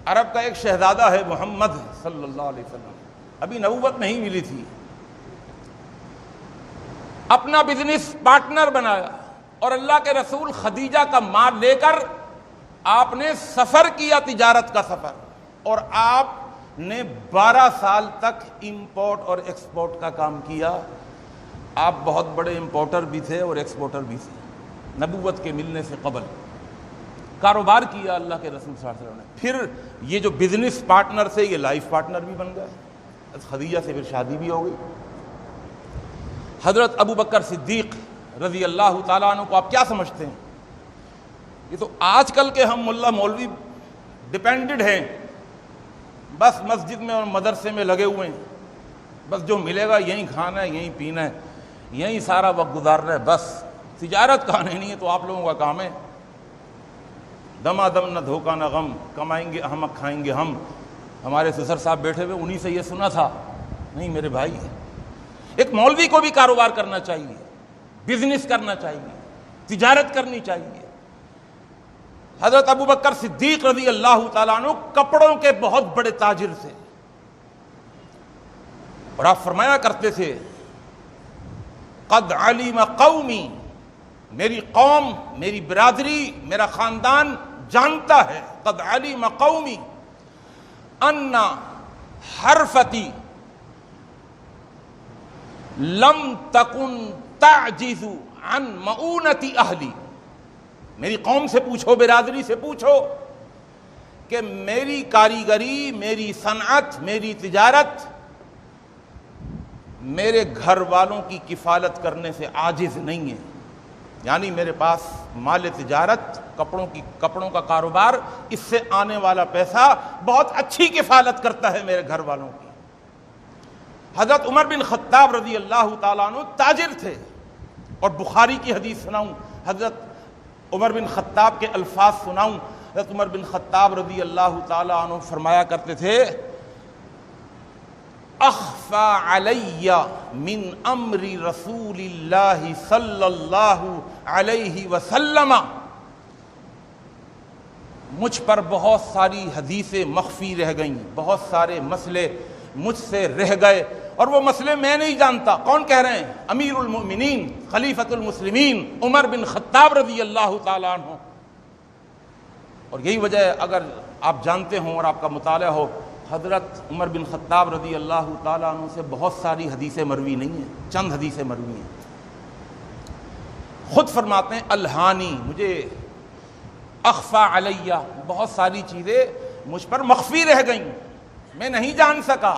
Speaker 1: عرب کا ایک شہزادہ ہے محمد صلی اللہ علیہ وسلم، ابھی نبوت نہیں ملی تھی، اپنا بزنس پارٹنر بنایا، اور اللہ کے رسول خدیجہ کا مال لے کر آپ نے سفر کیا، تجارت کا سفر، اور آپ نے 12 سال تک امپورٹ اور ایکسپورٹ کا کام کیا۔ آپ بہت بڑے امپورٹر بھی تھے اور ایکسپورٹر بھی تھے نبوت کے ملنے سے قبل۔ کاروبار کیا اللہ کے رسول صلی اللہ علیہ وسلم نے۔ پھر یہ جو بزنس پارٹنر تھے، یہ لائف پارٹنر بھی بن گئے۔ خدیجہ سے پھر شادی بھی ہو گئی۔ حضرت ابو بکر صدیق رضی اللہ تعالیٰ عنہ کو آپ کیا سمجھتے ہیں؟ یہ تو آج کل کے ہم ملا مولوی ڈپینڈڈ ہیں، بس مسجد میں اور مدرسے میں لگے ہوئے ہیں، بس جو ملے گا یہیں کھانا ہے، یہیں پینا ہے، یہیں سارا وقت گزارنا ہے، بس تجارت کہاں نہیں ہے تو آپ لوگوں کا کام ہے۔ دما دم نہ دھوکہ نہ غم، کمائیں گے احمق کھائیں گے ہم۔ ہمارے سسر صاحب بیٹھے ہوئے، انہی سے یہ سنا تھا۔ نہیں میرے بھائی، ایک مولوی کو بھی کاروبار کرنا چاہیے، بزنس کرنا چاہیے، تجارت کرنی چاہیے۔ حضرت ابو بکر صدیق رضی اللہ تعالیٰ عنہ کپڑوں کے بہت بڑے تاجر تھے، اور آپ فرمایا کرتے تھے قد علم قومی، میری قوم، میری برادری، میرا خاندان جانتا ہے، قد علم قومی ان حرفتی لم تکن تعجز عن مؤونت اہلی۔ میری قوم سے پوچھو، برادری سے پوچھو کہ میری کاریگری، میری صنعت، میری تجارت میرے گھر والوں کی کفالت کرنے سے عاجز نہیں ہے۔ یعنی میرے پاس مال تجارت، کپڑوں کا کاروبار، اس سے آنے والا پیسہ بہت اچھی کفالت کرتا ہے میرے گھر والوں کی۔ حضرت عمر بن خطاب رضی اللہ تعالیٰ عنہ تاجر تھے، اور بخاری کی حدیث سناؤں، حضرت عمر بن خطاب کے الفاظ سناؤں۔ حضرت عمر بن خطاب رضی اللہ تعالیٰ عنہ فرمایا کرتے تھے اخفى علی من امر رسول اللہ صلی اللہ علیہ وسلم، مجھ پر بہت ساری حدیثیں مخفی رہ گئیں، بہت سارے مسئلے مجھ سے رہ گئے، اور وہ مسئلے میں نہیں جانتا۔ کون کہہ رہے ہیں؟ امیر المؤمنین، خلیفۃ المسلمین عمر بن خطاب رضی اللہ تعالیٰ عنہ۔ اور یہی وجہ ہے، اگر آپ جانتے ہوں اور آپ کا مطالعہ ہو، حضرت عمر بن خطاب رضی اللہ تعالیٰ عنہ سے بہت ساری حدیثیں مروی نہیں ہیں، چند حدیثیں مروی ہیں۔ خود فرماتے ہیں الہانی، مجھے اخفا علیہ، بہت ساری چیزیں مجھ پر مخفی رہ گئیں، میں نہیں جان سکا،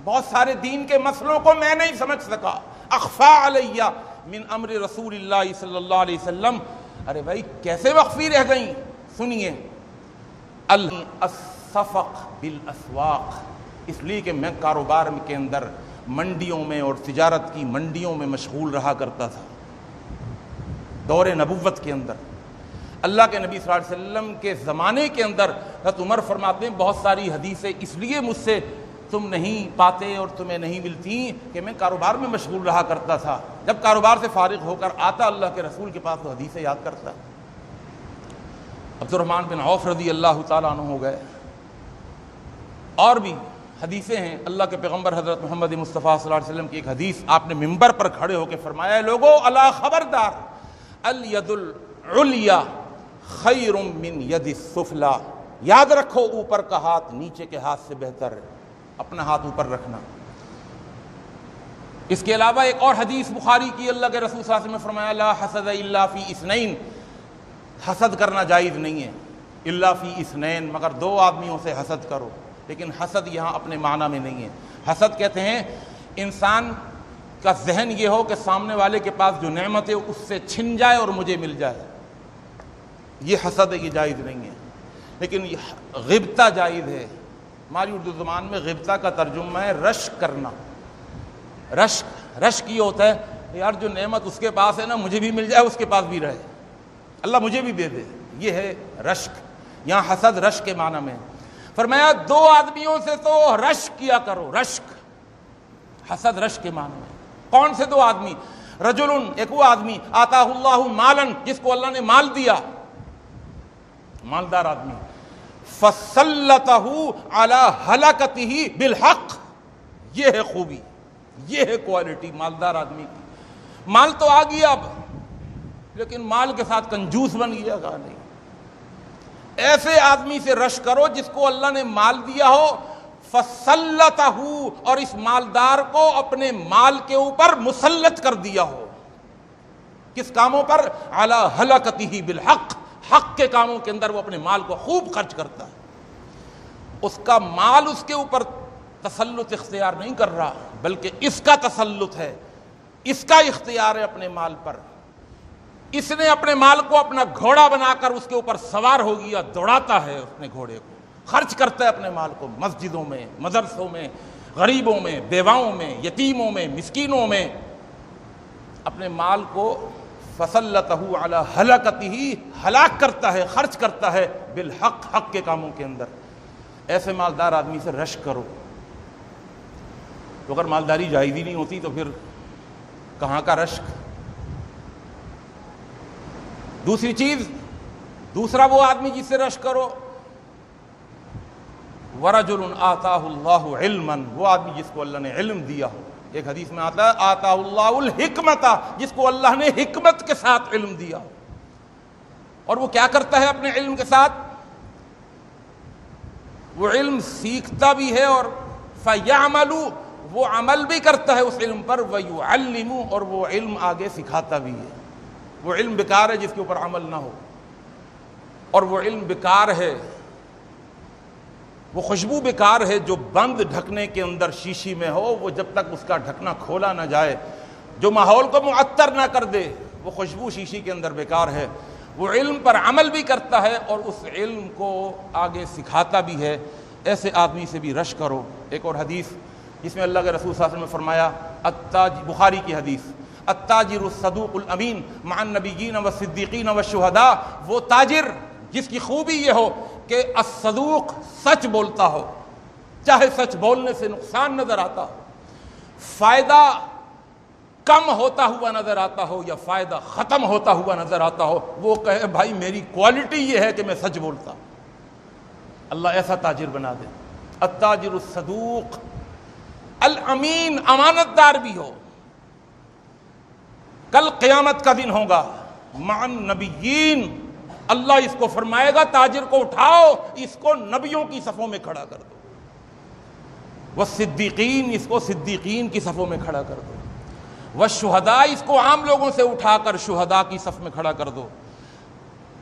Speaker 1: بہت سارے دین کے مسئلوں کو میں نہیں سمجھ سکا، اخفا علیہ من امر رسول اللہ صلی اللہ علیہ وسلم۔ ارے بھائی کیسے مخفی رہ گئیں؟ سنیے، الصفق بالاسواق، اس لیے کہ میں کاروبار کے اندر منڈیوں میں اور تجارت کی منڈیوں میں مشغول رہا کرتا تھا۔ دور نبوت کے اندر اللہ کے نبی صلی اللہ علیہ وسلم کے زمانے کے اندر حضرت عمر فرماتے ہیں بہت ساری حدیثیں اس لیے مجھ سے تم نہیں پاتے اور تمہیں نہیں ملتی کہ میں کاروبار میں مشغول رہا کرتا تھا، جب کاروبار سے فارغ ہو کر آتا اللہ کے رسول کے پاس تو حدیثیں یاد کرتا۔ عبد الرحمن بن عوف رضی اللہ تعالیٰ عنہ ہو گئے، اور بھی حدیثیں ہیں۔ اللہ کے پیغمبر حضرت محمد مصطفیٰ صلی اللہ علیہ وسلم کی ایک حدیث آپ نے ممبر پر کھڑے ہو کے فرمایا ہے، لوگو الا خبردار، الید العلیٰ خیر من ید السفلی، یاد رکھو اوپر کا ہاتھ نیچے کے ہاتھ سے بہتر ہے، اپنا ہاتھ اوپر رکھنا۔ اس کے علاوہ ایک اور حدیث بخاری کی، اللہ کے رسول صلی اللہ علیہ وسلم نے فرمایا لا حسد الا فی اثنین، حسد کرنا جائز نہیں ہے الا فی اثنین، مگر دو آدمیوں سے حسد کرو۔ لیکن حسد یہاں اپنے معنی میں نہیں ہے، حسد کہتے ہیں انسان کا ذہن یہ ہو کہ سامنے والے کے پاس جو نعمت ہے اس سے چھن جائے اور مجھے مل جائے، یہ حسد ہے، یہ جائز نہیں ہے۔ لیکن یہ غبطہ جائز ہے۔ ہماری اردو زبان میں غبطہ کا ترجمہ ہے رشک کرنا۔ رشک یہ ہوتا ہے یار جو نعمت اس کے پاس ہے نا مجھے بھی مل جائے، اس کے پاس بھی رہے، اللہ مجھے بھی دے دے، یہ ہے رشک۔ یہاں حسد رشک کے معنی میں فرمایا دو آدمیوں سے تو رشک کیا کرو، رشک، حسد رشک کے معنی میں۔ کون سے دو آدمی؟ رجل، ایک وہ آدمی آتاہ اللہ مالا، جس کو اللہ نے مال دیا، مالدار آدمی، فسلطہ علی ہلاکتہ بالحق، یہ ہے خوبی، یہ ہے کوالٹی مالدار آدمی کی۔ مال تو آ گیا اب، لیکن مال کے ساتھ کنجوس بن گیا گا نہیں۔ ایسے آدمی سے رش کرو جس کو اللہ نے مال دیا ہو، فسلطہ، اور اس مالدار کو اپنے مال کے اوپر مسلط کر دیا ہو، کس کاموں پر؟ علی ہلاکتہ بالحق، حق کے کاموں کے اندر وہ اپنے مال کو خوب خرچ کرتا ہے۔ اس کا مال اس کے اوپر تسلط اختیار نہیں کر رہا، بلکہ اس کا تسلط ہے، اس کا اختیار ہے اپنے مال پر۔ اس نے اپنے مال کو اپنا گھوڑا بنا کر اس کے اوپر سوار ہو گیا، دوڑاتا ہے اپنے گھوڑے کو، خرچ کرتا ہے اپنے مال کو مسجدوں میں، مدرسوں میں، غریبوں میں، بیواؤں میں، یتیموں میں، مسکینوں میں، اپنے مال کو فسلطہ علی ہلاکتہ، ہلاک کرتا ہے، خرچ کرتا ہے بالحق، حق کے کاموں کے اندر۔ ایسے مالدار آدمی سے رشک کرو۔ تو اگر مالداری جائز ہی نہیں ہوتی تو پھر کہاں کا رشک؟ دوسری چیز، دوسرا وہ آدمی جس سے رشک کرو، ورجل آتاہ اللہ علما، وہ آدمی جس کو اللہ نے علم دیا ہو۔ ایک حدیث میں آتا ہے آتاہ اللہ الحکمت، جس کو اللہ نے حکمت کے ساتھ علم دیا ہو، اور وہ کیا کرتا ہے اپنے علم کے ساتھ؟ وہ علم سیکھتا بھی ہے، اور فیعمل، وہ عمل بھی کرتا ہے اس علم پر، ویعلم، اور وہ علم آگے سکھاتا بھی ہے۔ وہ علم بیکار ہے جس کے اوپر عمل نہ ہو، اور وہ علم بیکار ہے، وہ خوشبو بیکار ہے جو بند ڈھکنے کے اندر شیشی میں ہو، وہ جب تک اس کا ڈھکنا کھولا نہ جائے، جو ماحول کو معطر نہ کر دے، وہ خوشبو شیشی کے اندر بیکار ہے۔ وہ علم پر عمل بھی کرتا ہے اور اس علم کو آگے سکھاتا بھی ہے، ایسے آدمی سے بھی رش کرو۔ ایک اور حدیث جس میں اللہ کے رسول صلی اللہ علیہ وسلم نے فرمایا، بخاری کی حدیث، التاجر الصدوق الامین مع النبیین والصدیقین والشہداء، وہ تاجر جس کی خوبی یہ ہو کہ الصدوق، سچ بولتا ہو، چاہے سچ بولنے سے نقصان نظر آتا ہو، فائدہ کم ہوتا ہوا نظر آتا ہو یا فائدہ ختم ہوتا ہوا نظر آتا ہو، وہ کہے بھائی میری کوالٹی یہ ہے کہ میں سچ بولتا ہوں۔ اللہ ایسا تاجر بنا دے۔ التاجر الصدوق الامین، امانت دار بھی ہو۔ کل قیامت کا دن ہوگا، مع النبیین، اللہ اس کو فرمائے گا تاجر کو اٹھاؤ، اس کو نبیوں کی صفوں میں کھڑا کر دو، والصدیقین، اس کو صدیقین کی صفوں میں کھڑا کر دو۔ والشہداء، اس کو عام لوگوں سے اٹھا کر شہداء کی صف میں کھڑا کر دو۔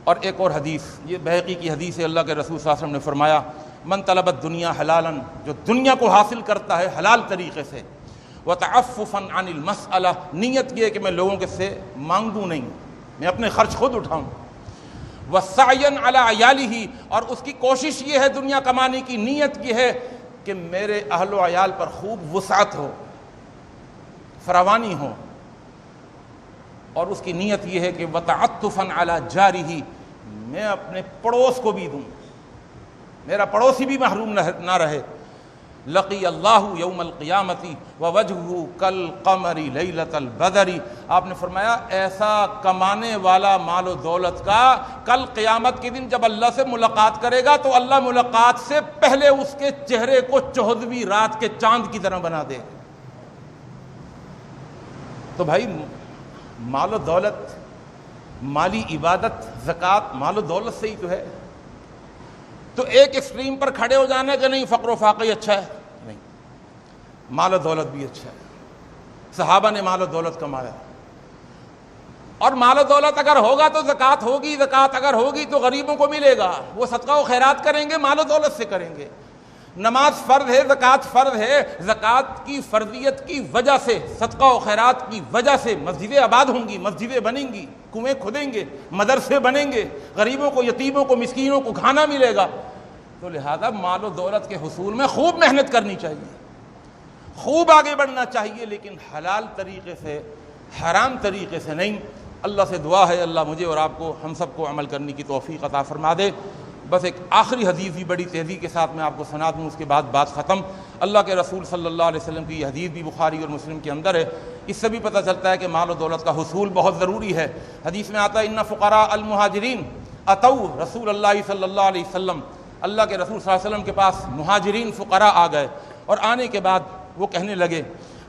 Speaker 1: اور ایک اور حدیث، یہ بہقی کی حدیث ہے، اللہ کے رسول صلی اللہ علیہ وسلم نے فرمایا من طلب الدنیا حلالا، جو دنیا کو حاصل کرتا ہے حلال طریقے سے، وتعففا عن المسألہ، نیت یہ ہے کہ میں لوگوں کے سے مانگوں نہیں، میں اپنے خرچ خود اٹھاؤں، وسعیا علی عیالہ، اور اس کی کوشش یہ ہے دنیا کمانے کی، نیت یہ ہے کہ میرے اہل و عیال پر خوب وسعت ہو، فراوانی ہو، اور اس کی نیت یہ ہے کہ وتعطفا علی جارہ، میں اپنے پڑوس کو بھی دوں، میرا پڑوسی بھی محروم نہ رہے۔ لقی اللہ یوم القیامت ووجہہ کالقمر لیلۃ البدر، آپ نے فرمایا ایسا کمانے والا مال و دولت کا کل قیامت کے دن جب اللہ سے ملاقات کرے گا تو اللہ ملاقات سے پہلے اس کے چہرے کو 14ویں رات کے چاند کی طرح بنا دے۔ تو بھائی مال و دولت، مالی عبادت، زکوٰۃ مال و دولت سے ہی تو ہے۔ تو ایک ایکسٹریم پر کھڑے ہو جانا کہ نہیں فقر و فاقہ ہی اچھا ہے، نہیں، مال و دولت بھی اچھا ہے۔ صحابہ نے مال و دولت کمایا، اور مال و دولت اگر ہوگا تو زکوٰۃ ہوگی، زکوٰۃ اگر ہوگی تو غریبوں کو ملے گا، وہ صدقہ و خیرات کریں گے، مال و دولت سے کریں گے۔ نماز فرض ہے، زکوٰۃ فرض ہے، زکوٰۃ کی فرضیت کی وجہ سے، صدقہ و خیرات کی وجہ سے مسجدیں آباد ہوں گی، مسجدیں بنیں گی، کنویں کھدیں گے، مدرسے بنیں گے، غریبوں کو، یتیموں کو، مسکینوں کو کھانا ملے گا۔ تو لہذا مال و دولت کے حصول میں خوب محنت کرنی چاہیے، خوب آگے بڑھنا چاہیے، لیکن حلال طریقے سے، حرام طریقے سے نہیں۔ اللہ سے دعا ہے اللہ مجھے اور آپ کو، ہم سب کو عمل کرنے کی توفیق عطا فرما دے۔ بس ایک آخری حدیث بھی بڑی تیزی کے ساتھ میں آپ کو سنا دوں، اس کے بعد بات ختم۔ اللہ کے رسول صلی اللہ علیہ وسلم کی یہ حدیث بھی بخاری اور مسلم کے اندر ہے، اس سے بھی پتہ چلتا ہے کہ مال و دولت کا حصول بہت ضروری ہے۔ حدیث میں آتا ہے ان فقراء المہاجرین اتوا رسول اللہ صلی اللہ علیہ وسلم، اللہ کے رسول صلی اللہ علیہ وسلم کے پاس مہاجرین فقراء آ گئے، اور آنے کے بعد وہ کہنے لگے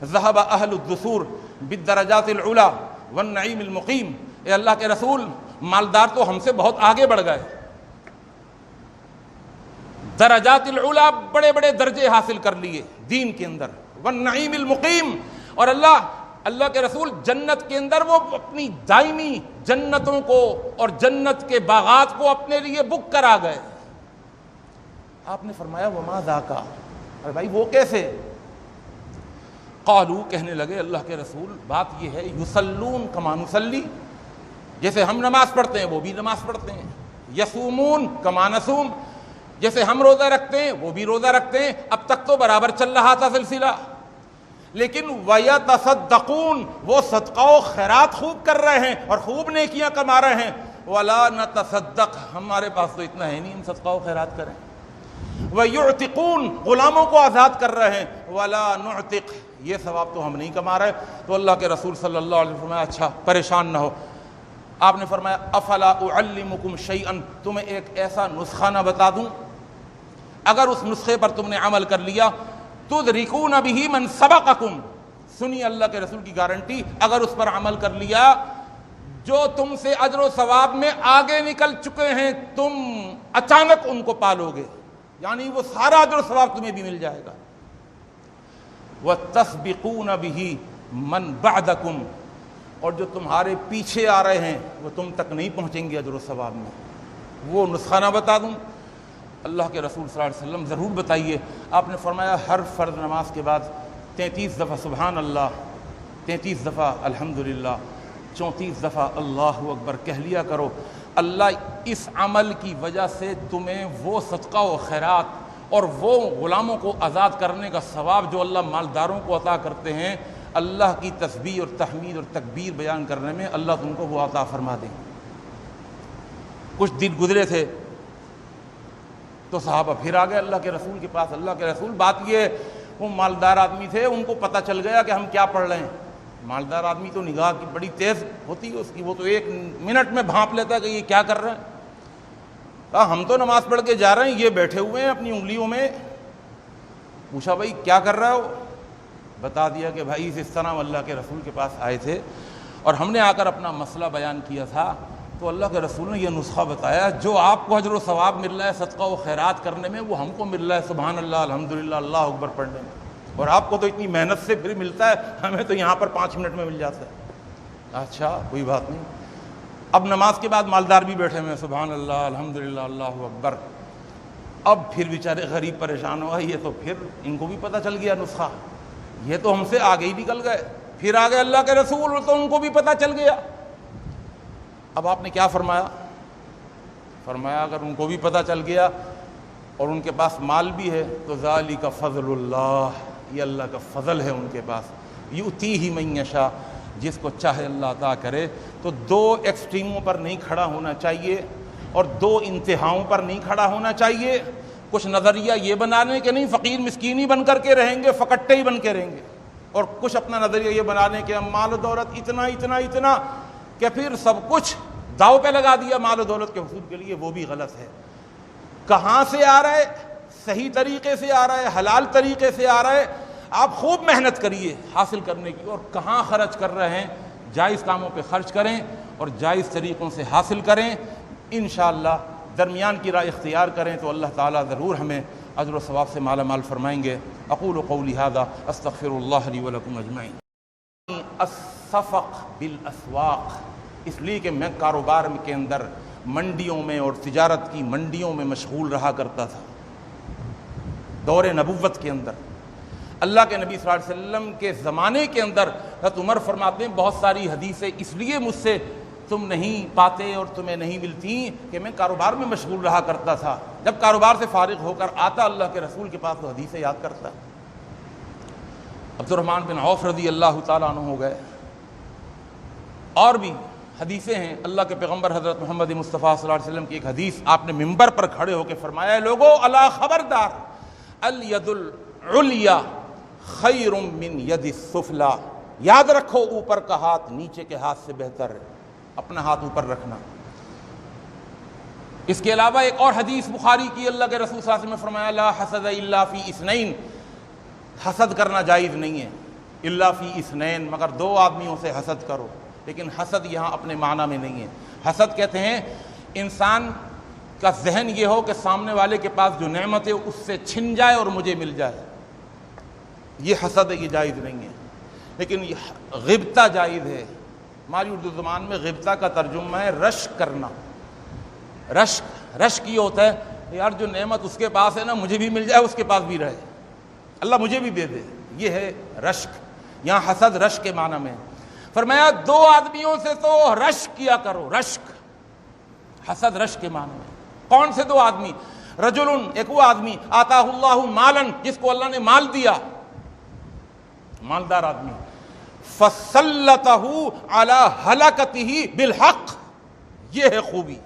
Speaker 1: ذهب اہل الدثور بالدرجات العلی والنعیم المقیم، اے اللہ کے رسول مالدار تو ہم سے بہت آگے بڑھ گئے، درجات العلا، بڑے بڑے درجے حاصل کر لیے دین کے اندر، والنعیم المقیم، اور اللہ کے رسول جنت کے اندر وہ اپنی دائمی جنتوں کو اور جنت کے باغات کو اپنے لیے بک کرا گئے۔ آپ نے فرمایا وما ذاکا، ارے بھائی وہ کیسے؟ قالو، کہنے لگے اللہ کے رسول بات یہ ہے یصلون کما نصلی، جیسے ہم نماز پڑھتے ہیں وہ بھی نماز پڑھتے ہیں، یصومون کما نصوم، جیسے ہم روزہ رکھتے ہیں وہ بھی روزہ رکھتے ہیں، اب تک تو برابر چل رہا تھا سلسلہ، لیکن وَيَتَصَدَّقُونَ، وہ صدقہ و خیرات خوب کر رہے ہیں اور خوب نیکیاں کما رہے ہیں، وَلَا نَتَصَدَّقْ، ہمارے پاس تو اتنا ہے نہیں ہم صدقہ و خیرات کریں، وَيُعْتِقُونَ، غلاموں کو آزاد کر رہے ہیں، وَلَا نُعْتِقْ، یہ ثواب تو ہم نہیں کما رہے۔ تو اللہ کے رسول صلی اللہ علیہ وسلم نے فرمایا اچھا پریشان نہ ہو، آپ نے فرمایا افلا اعلمکم شیئا، تمہیں ایک ایسا نسخہ نہ بتا دوں، اگر اس نسخے پر تم نے عمل کر لیا تدرکون بہ من سبقکم، سنی اللہ کے رسول کی گارنٹی، اگر اس پر عمل کر لیا جو تم سے اجر و ثواب میں آگے نکل چکے ہیں تم اچانک ان کو پالو گے، یعنی وہ سارا اجر و ثواب تمہیں بھی مل جائے گا۔ وَتَسْبِقُونَ بِهِ مَنْ بَعْدَكُمْ، اور جو تمہارے پیچھے آ رہے ہیں وہ تم تک نہیں پہنچیں گے اجر و ثواب میں، وہ نسخہ نہ بتا دوں؟ اللہ کے رسول صلی اللہ علیہ وسلم ضرور بتائیے۔ آپ نے فرمایا ہر فرض نماز کے بعد 33 دفعہ سبحان اللہ، 33 دفعہ الحمدللہ، 34 دفعہ اللہ اکبر کہہ لیا کرو، اللہ اس عمل کی وجہ سے تمہیں وہ صدقہ و خیرات اور وہ غلاموں کو آزاد کرنے کا ثواب جو اللہ مالداروں کو عطا کرتے ہیں، اللہ کی تسبیح اور تحمید اور تکبیر بیان کرنے میں اللہ تم کو وہ عطا فرما دیں۔ کچھ دن گزرے تھے تو صحابہ پھر آ گئے اللہ کے رسول کے پاس، اللہ کے رسول بات یہ، وہ مالدار آدمی تھے، ان کو پتہ چل گیا کہ ہم کیا پڑھ رہے ہیں۔ مالدار آدمی تو نگاہ کی بڑی تیز ہوتی ہے اس کی، وہ تو 1 منٹ میں بھانپ لیتا ہے کہ یہ کیا کر رہے ہیں۔ کہا ہم تو نماز پڑھ کے جا رہے ہیں، یہ بیٹھے ہوئے ہیں اپنی انگلیوں میں۔ پوچھا بھائی کیا کر رہے ہو؟ بتا دیا کہ بھائی اس طرح ہم اللہ کے رسول کے پاس آئے تھے اور ہم نے آ کر اپنا مسئلہ بیان کیا تھا، تو اللہ کے رسول نے یہ نسخہ بتایا، جو آپ کو اجر و ثواب مل رہا ہے صدقہ و خیرات کرنے میں وہ ہم کو مل رہا ہے سبحان اللہ الحمدللہ اللہ اکبر پڑھنے میں۔ اور آپ کو تو اتنی محنت سے پھر ملتا ہے، ہمیں تو یہاں پر 5 منٹ میں مل جاتا ہے۔ اچھا کوئی بات نہیں۔ اب نماز کے بعد مالدار بھی بیٹھے ہوئے، سبحان اللہ، الحمدللہ، اللہ اکبر۔ اب پھر بیچارے غریب پریشان ہوا، یہ تو پھر ان کو بھی پتہ چل گیا نسخہ، یہ تو ہم سے آگے ہی نکل گئے، پھر آگے اللہ کے رسول تو ان کو بھی پتہ چل گیا۔ اب آپ نے کیا فرمایا؟ فرمایا اگر ان کو بھی پتہ چل گیا اور ان کے پاس مال بھی ہے تو ذالک فضل اللہ، یہ اللہ کا فضل ہے ان کے پاس، یؤتیہ من یشاء، جس کو چاہے اللہ عطا کرے۔ تو 2 ایکسٹریموں پر نہیں کھڑا ہونا چاہیے اور 2 انتہاؤں پر نہیں کھڑا ہونا چاہیے۔ کچھ نظریہ یہ بنانے کہ نہیں فقیر مسکین ہی بن کر کے رہیں گے، فقٹے ہی بن کے رہیں گے، اور کچھ اپنا نظریہ یہ بنانے کہ ہم مال و دولت اتنا اتنا اتنا کہ پھر سب کچھ داؤ پہ لگا دیا مال و دولت کے حصول کے لیے، وہ بھی غلط ہے۔ کہاں سے آ رہا ہے؟ صحیح طریقے سے آ رہا ہے، حلال طریقے سے آ رہا ہے، آپ خوب محنت کریے حاصل کرنے کی، اور کہاں خرچ کر رہے ہیں جائز کاموں پہ خرچ کریں اور جائز طریقوں سے حاصل کریں، انشاءاللہ درمیان کی راہ اختیار کریں تو اللہ تعالیٰ ضرور ہمیں اجر و ثواب سے مالا مال فرمائیں گے۔ اقول قولی ھذا استغفر اللہ لی ولکم اجمعین۔ الصفق بالاسواق، اس لیے کہ میں کاروبار کے اندر منڈیوں میں اور تجارت کی منڈیوں میں مشغول رہا کرتا تھا دور نبوت کے اندر۔ اللہ کے نبی صلی اللہ علیہ وسلم کے زمانے کے اندر حضرت عمر فرماتے ہیں بہت ساری حدیثیں اس لیے مجھ سے تم نہیں پاتے اور تمہیں نہیں ملتی کہ میں کاروبار میں مشغول رہا کرتا تھا، جب کاروبار سے فارغ ہو کر آتا اللہ کے رسول کے پاس تو حدیثیں یاد کرتا۔ عبد الرحمن بن عوف رضی اللہ تعالیٰ عنہ ہو گئے، اور بھی حدیثیں ہیں۔ اللہ کے پیغمبر حضرت محمد مصطفیٰ صلی اللہ علیہ وسلم کی ایک حدیث آپ نے ممبر پر کھڑے ہو کے فرمایا، لوگو الا خبردار، الید العلیا خیر من ید السفلی، یاد رکھو اوپر کا ہاتھ نیچے کے ہاتھ سے بہتر ہے، اپنا ہاتھ اوپر رکھنا۔ اس کے علاوہ ایک اور حدیث بخاری کی، اللہ کے رسول صلی اللہ علیہ وسلم نے فرمایا لا حسد الا فی اثنین، حسد کرنا جائز نہیں ہے الا فی اثنین، مگر 2 آدمیوں سے حسد کرو۔ لیکن حسد یہاں اپنے معنی میں نہیں ہے۔ حسد کہتے ہیں انسان کا ذہن یہ ہو کہ سامنے والے کے پاس جو نعمت ہے اس سے چھن جائے اور مجھے مل جائے، یہ حسد ہے، یہ جائز نہیں ہے۔ لیکن غبطہ جائز ہے۔ ہماری اردو زبان میں غبطہ کا ترجمہ ہے رشک کرنا۔ رشک یہ ہوتا ہے یار جو نعمت اس کے پاس ہے نا مجھے بھی مل جائے، اس کے پاس بھی رہے، اللہ مجھے بھی دے دے، یہ ہے رشک۔ یہاں حسد رشک کے معنی میں فرمایا 2 آدمیوں سے تو رشک کیا کرو، رشک، حسد رشک کے معنی میں۔ کون سے 2 آدمی؟ رجل، ایک وہ آدمی آتاہ اللہ مالن، جس کو اللہ نے مال دیا، مالدار آدمی، فسلطہ علی ہلاکتہ بالحق، یہ ہے خوبی،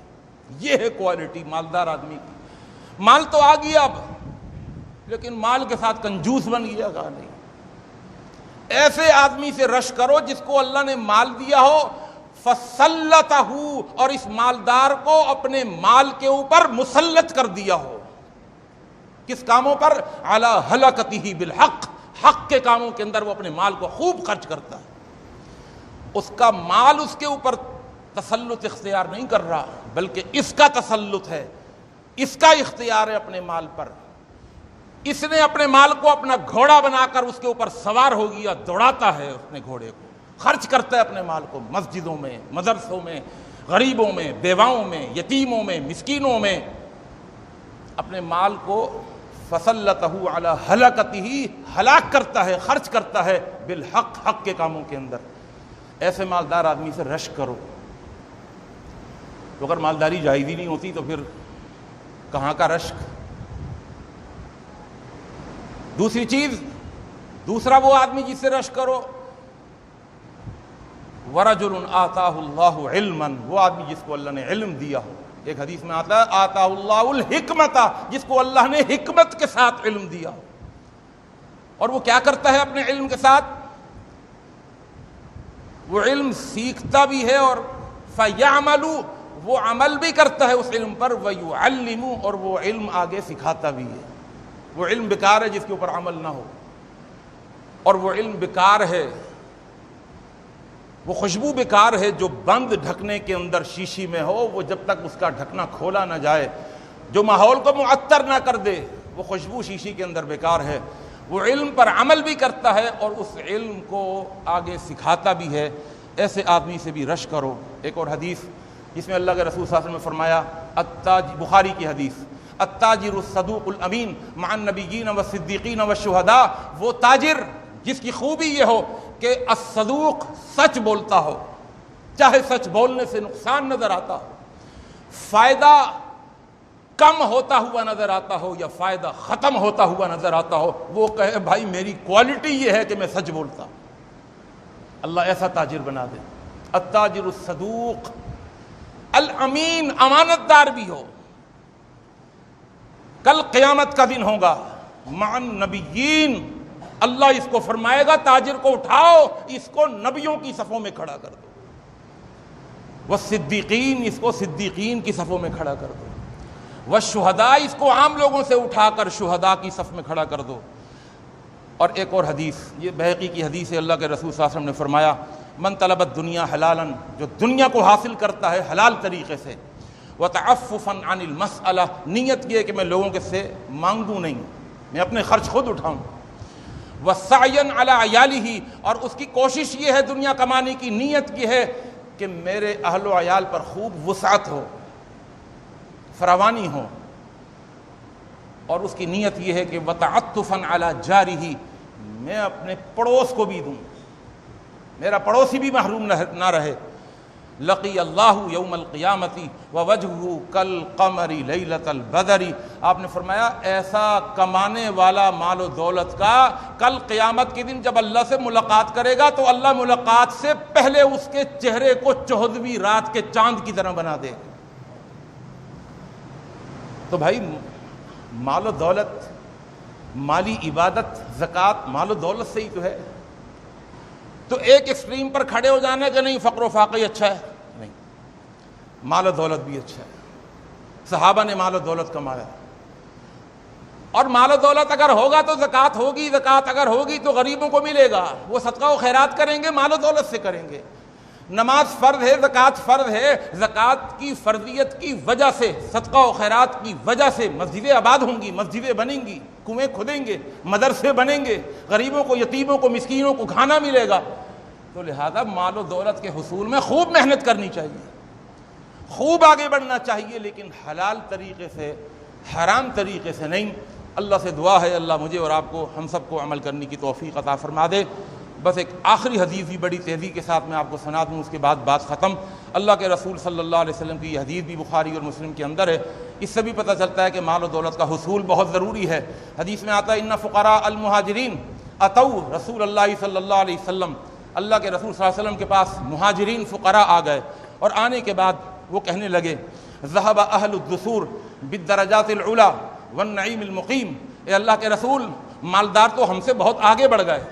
Speaker 1: یہ ہے کوالٹی مالدار آدمی کی۔ مال تو آ گیا اب، لیکن مال کے ساتھ کنجوس بن گیا، کہا نہیں۔ ایسے آدمی سے رشک کرو جس کو اللہ نے مال دیا ہو، فسلطہ، اور اس مالدار کو اپنے مال کے اوپر مسلط کر دیا ہو۔ کس کاموں پر؟ علی ہلاکتہ بالحق، حق کے کاموں کے اندر وہ اپنے مال کو خوب خرچ کرتا ہے۔ اس کا مال اس کے اوپر تسلط اختیار نہیں کر رہا، بلکہ اس کا تسلط ہے، اس کا اختیار ہے اپنے مال پر۔ اس نے اپنے مال کو اپنا گھوڑا بنا کر اس کے اوپر سوار ہو گیا، دوڑاتا ہے اپنے گھوڑے کو، خرچ کرتا ہے اپنے مال کو مسجدوں میں، مدرسوں میں، غریبوں میں، بیواؤں میں، یتیموں میں، مسکینوں میں، اپنے مال کو فسلطہ علی ہلاکتہ، ہلاک کرتا ہے، خرچ کرتا ہے بالحق، حق کے کاموں کے اندر۔ ایسے مالدار آدمی سے رشک کرو۔ تو اگر مالداری جائز ہی نہیں ہوتی تو پھر کہاں کا رشک؟ دوسری چیز، دوسرا وہ آدمی جس سے رشک کرو، ورجل آتاہ اللہ علما، وہ آدمی جس کو اللہ نے علم دیا ہو۔ ایک حدیث میں آتا ہے آتاہ اللہ الحکمت، جس کو اللہ نے حکمت کے ساتھ علم دیا ہو۔ اور وہ کیا کرتا ہے اپنے علم کے ساتھ؟ وہ علم سیکھتا بھی ہے، اور فیعمل، وہ عمل بھی کرتا ہے اس علم پر، ویعلم، اور وہ علم آگے سکھاتا بھی ہے۔ وہ علم بیکار ہے جس کے اوپر عمل نہ ہو، اور وہ علم بیکار ہے، وہ خوشبو بیکار ہے جو بند ڈھکنے کے اندر شیشی میں ہو، وہ جب تک اس کا ڈھکنا کھولا نہ جائے، جو ماحول کو معطر نہ کر دے، وہ خوشبو شیشی کے اندر بیکار ہے۔ وہ علم پر عمل بھی کرتا ہے اور اس علم کو آگے سکھاتا بھی ہے، ایسے آدمی سے بھی رش کرو۔ ایک اور حدیث جس میں اللہ کے رسول صلی اللہ علیہ وسلم نے فرمایا، بخاری کی حدیث، التاجر الصدوق الامین مع النبیین والصدیقین والشہداء، وہ تاجر جس کی خوبی یہ ہو کہ الصدوق سچ بولتا ہو، چاہے سچ بولنے سے نقصان نظر آتا ہو، فائدہ کم ہوتا ہوا نظر آتا ہو یا فائدہ ختم ہوتا ہوا نظر آتا ہو، وہ کہے بھائی میری کوالٹی یہ ہے کہ میں سچ بولتا ہوں۔ اللہ ایسا تاجر بنا دے۔ التاجر الصدوق الامین، امانت دار بھی ہو۔ کل قیامت کا دن ہوگا، مع النبیین، اللہ اس کو فرمائے گا تاجر کو اٹھاؤ، اس کو نبیوں کی صفوں میں کھڑا کر دو، والصدیقین، اس کو صدیقین کی صفوں میں کھڑا کر دو، والشہداء، اس کو عام لوگوں سے اٹھا کر شہداء کی صف میں کھڑا کر دو۔ اور ایک اور حدیث، یہ بہقی کی حدیث ہے، اللہ کے رسول صلی اللہ علیہ وسلم نے فرمایا، من طلب الدنیا حلالا، جو دنیا کو حاصل کرتا ہے حلال طریقے سے، وتعففا عن المسألہ، نیت یہ ہے کہ میں لوگوں کے سے مانگوں نہیں، میں اپنے خرچ خود اٹھاؤں، وسعیا علی عیالہ، اور اس کی کوشش یہ ہے دنیا کمانے کی، نیت یہ ہے کہ میرے اہل و عیال پر خوب وسعت ہو، فراوانی ہو، اور اس کی نیت یہ ہے کہ وتعطفا علی جارہ، میں اپنے پڑوس کو بھی دوں، میرا پڑوسی بھی محروم نہ رہے۔ لقی اللہ یوم القیامت ووجہہ کالقمر لیلۃ البدر، آپ نے فرمایا ایسا کمانے والا مال و دولت کا کل قیامت کے دن جب اللہ سے ملاقات کرے گا تو اللہ ملاقات سے پہلے اس کے چہرے کو 14ویں رات کے چاند کی طرح بنا دے گا۔ تو بھائی مال و دولت، مالی عبادت، زکوٰۃ مال و دولت سے ہی تو ہے۔ تو ایک ایکسٹریم پر کھڑے ہو جانا کہ نہیں فقر و فاقہ ہی اچھا ہے، نہیں، مال و دولت بھی اچھا ہے۔ صحابہ نے مال و دولت کمایا، اور مال و دولت اگر ہوگا تو زکوٰۃ ہوگی، زکوٰۃ اگر ہوگی تو غریبوں کو ملے گا، وہ صدقہ و خیرات کریں گے، مال و دولت سے کریں گے۔ نماز فرض ہے، زکوٰۃ فرض ہے، زکوٰۃ کی فرضیت کی وجہ سے، صدقہ و خیرات کی وجہ سے مسجدیں آباد ہوں گی، مسجدیں بنیں گی، کنویں کھدیں گے، مدرسے بنیں گے، غریبوں کو، یتیموں کو، مسکینوں کو کھانا ملے گا۔ تو لہذا مال و دولت کے حصول میں خوب محنت کرنی چاہیے، خوب آگے بڑھنا چاہیے، لیکن حلال طریقے سے، حرام طریقے سے نہیں۔ اللہ سے دعا ہے اللہ مجھے اور آپ کو، ہم سب کو عمل کرنے کی توفیق عطا فرما دے۔ بس ایک آخری حدیث بھی بڑی تیزی کے ساتھ میں آپ کو سنا دوں، اس کے بعد بات ختم۔ اللہ کے رسول صلی اللہ علیہ وسلم کی یہ حدیث بھی بخاری اور مسلم کے اندر ہے، اس سے بھی پتہ چلتا ہے کہ مال و دولت کا حصول بہت ضروری ہے۔ حدیث میں آتا ہے ان فقراء المہاجرین اتوا رسول اللہ صلی اللہ علیہ وسلم، اللہ کے رسول صلی اللہ علیہ وسلم کے پاس مہاجرین فقراء آ گئے، اور آنے کے بعد وہ کہنے لگے ذهب اہل الدثور بالدرجات العلی والنعیم المقیم، اے اللہ کے رسول مالدار تو ہم سے بہت آگے بڑھ گئے،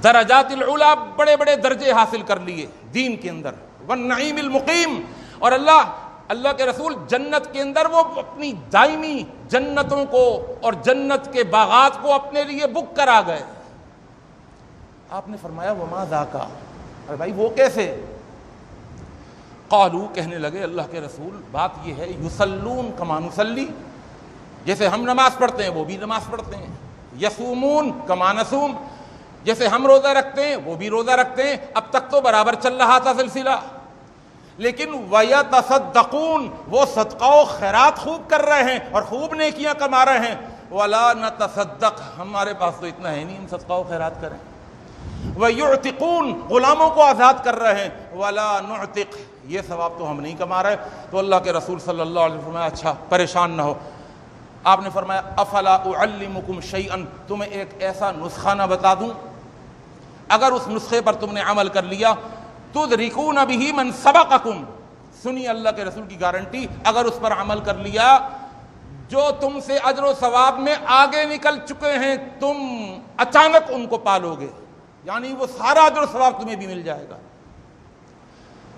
Speaker 1: درجات العلا، بڑے بڑے درجے حاصل کر لیے دین کے اندر، والنعیم المقیم، اور اللہ کے رسول جنت کے اندر وہ اپنی دائمی جنتوں کو اور جنت کے باغات کو اپنے لیے بک کرا گئے۔ آپ نے فرمایا وما ذاک، ارے بھائی وہ کیسے؟ قالو، کہنے لگے اللہ کے رسول بات یہ ہے یصلون کما نصلی، جیسے ہم نماز پڑھتے ہیں وہ بھی نماز پڑھتے ہیں، یصومون کما نصوم، جیسے ہم روزہ رکھتے ہیں وہ بھی روزہ رکھتے ہیں، اب تک تو برابر چل رہا تھا سلسلہ، لیکن وَيَتَصَدَّقُونَ، وہ صدقہ و خیرات خوب کر رہے ہیں اور خوب نیکیاں کما رہے ہیں، وَلَا نَتَصَدَّقْ، ہمارے پاس تو اتنا ہے نہیں ہم صدقہ و خیرات کریں، وَيُعْتِقُونَ، غلاموں کو آزاد کر رہے ہیں، وَلَا نُعْتِقْ، یہ ثواب تو ہم نہیں کما رہے۔ تو اللہ کے رسول صلی اللہ علیہ وسلم اچھا پریشان نہ ہو، آپ نے فرمایا افلا اعلمکم شیئا، تمہیں ایک ایسا نسخہ نہ بتا دوں، اگر اس نسخے پر تم نے عمل کر لیا تدرکون بہ من سبقکم، سنی اللہ کے رسول کی گارنٹی، اگر اس پر عمل کر لیا جو تم سے اجر و ثواب میں آگے نکل چکے ہیں تم اچانک ان کو پالو گے، یعنی وہ سارا اجر و ثواب تمہیں بھی مل جائے گا۔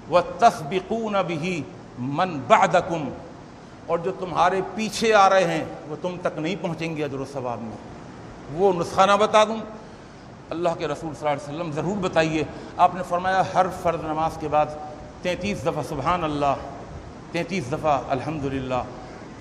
Speaker 1: وَتَسْبِقُونَ بِهِ مَنْ بَعْدَكُمْ، اور جو تمہارے پیچھے آ رہے ہیں وہ تم تک نہیں پہنچیں گے اجر و ثواب میں، وہ نسخہ نہ بتا دوں؟ اللہ کے رسول صلی اللہ علیہ وسلم ضرور بتائیے۔ آپ نے فرمایا ہر فرض نماز کے بعد 33 دفعہ سبحان اللہ، 33 دفعہ الحمدللہ،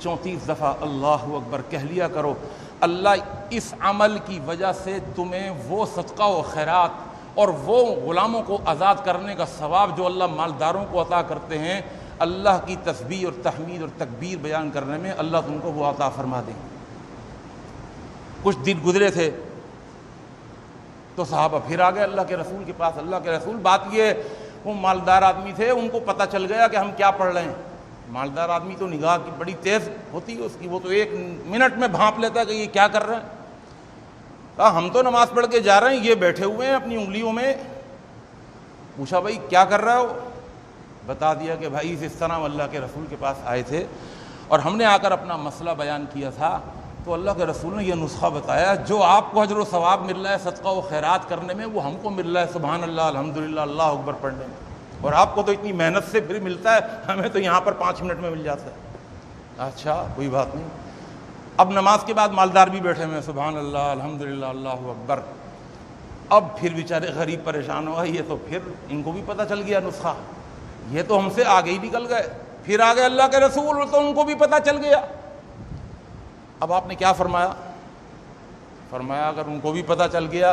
Speaker 1: 34 دفعہ اللہ اکبر کہہ لیا کرو، اللہ اس عمل کی وجہ سے تمہیں وہ صدقہ و خیرات اور وہ غلاموں کو آزاد کرنے کا ثواب جو اللہ مالداروں کو عطا کرتے ہیں، اللہ کی تسبیح اور تحمید اور تکبیر بیان کرنے میں اللہ تم کو وہ عطا فرما دیں۔ کچھ دن گزرے تھے تو صحابہ پھر آ گئے اللہ کے رسول کے پاس۔ اللہ کے رسول، بات یہ ہے، وہ مالدار آدمی تھے، ان کو پتہ چل گیا کہ ہم کیا پڑھ رہے ہیں۔ مالدار آدمی تو نگاہ کی بڑی تیز ہوتی ہے اس کی، وہ تو 1 منٹ میں بھانپ لیتا ہے کہ یہ کیا کر رہے ہیں۔ کہا ہم تو نماز پڑھ کے جا رہے ہیں، یہ بیٹھے ہوئے ہیں اپنی انگلیوں میں۔ پوچھا بھائی کیا کر رہا ہو؟ بتا دیا کہ بھائی اس طرح ہم اللہ کے رسول کے پاس آئے تھے اور ہم نے آ کر اپنا مسئلہ بیان کیا تھا، تو اللہ کے رسول نے یہ نسخہ بتایا، جو آپ کو اجر و ثواب مل رہا ہے صدقہ و خیرات کرنے میں، وہ ہم کو مل رہا ہے سبحان اللہ الحمدللہ اللہ اکبر پڑھنے میں، اور آپ کو تو اتنی محنت سے پھر ملتا ہے، ہمیں تو یہاں پر 5 منٹ میں مل جاتا ہے۔ اچھا کوئی بات نہیں۔ اب نماز کے بعد مالدار بھی بیٹھے ہوئے، سبحان اللہ الحمدللہ اللہ اکبر۔ اب پھر بیچارے غریب پریشان ہوا، یہ تو پھر ان کو بھی پتہ چل گیا نسخہ، یہ تو ہم سے آگے ہی نکل گئے۔ پھر آگے اللہ کے رسول، تو ان کو بھی پتہ چل گیا۔ اب آپ نے کیا فرمایا؟ فرمایا اگر ان کو بھی پتہ چل گیا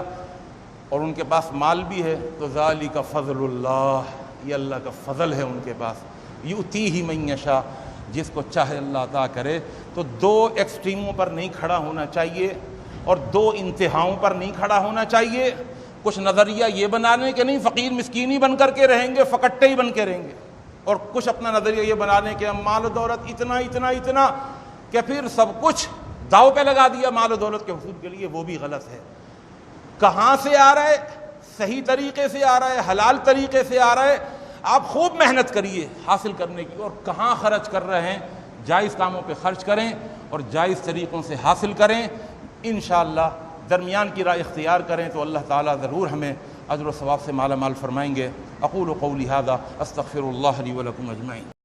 Speaker 1: اور ان کے پاس مال بھی ہے تو ذالک فضل اللہ، یہ اللہ کا فضل ہے ان کے پاس، یؤتیہ من یشاء، جس کو چاہے اللہ عطا کرے۔ تو 2 ایکسٹریموں پر نہیں کھڑا ہونا چاہیے اور 2 انتہاؤں پر نہیں کھڑا ہونا چاہیے۔ کچھ نظریہ یہ بنانے کہ نہیں فقیر مسکین ہی بن کر کے رہیں گے، فقٹے ہی بن کے رہیں گے، اور کچھ اپنا نظریہ یہ بنانے کہ ہم مال و دولت اتنا اتنا اتنا کہ پھر سب کچھ داؤ پہ لگا دیا مال و دولت کے حصول کے لیے، وہ بھی غلط ہے۔ کہاں سے آ رہا ہے؟ صحیح طریقے سے آ رہا ہے، حلال طریقے سے آ رہا ہے، آپ خوب محنت کریے حاصل کرنے کی، اور کہاں خرچ کر رہے ہیں جائز کاموں پہ خرچ کریں اور جائز طریقوں سے حاصل کریں۔ انشاءاللہ درمیان کی راہ اختیار کریں تو اللہ تعالیٰ ضرور ہمیں اجر و ثواب سے مالا مال فرمائیں گے۔ اقول قولی ھذا استغفر اللہ لی ولکم اجمعین۔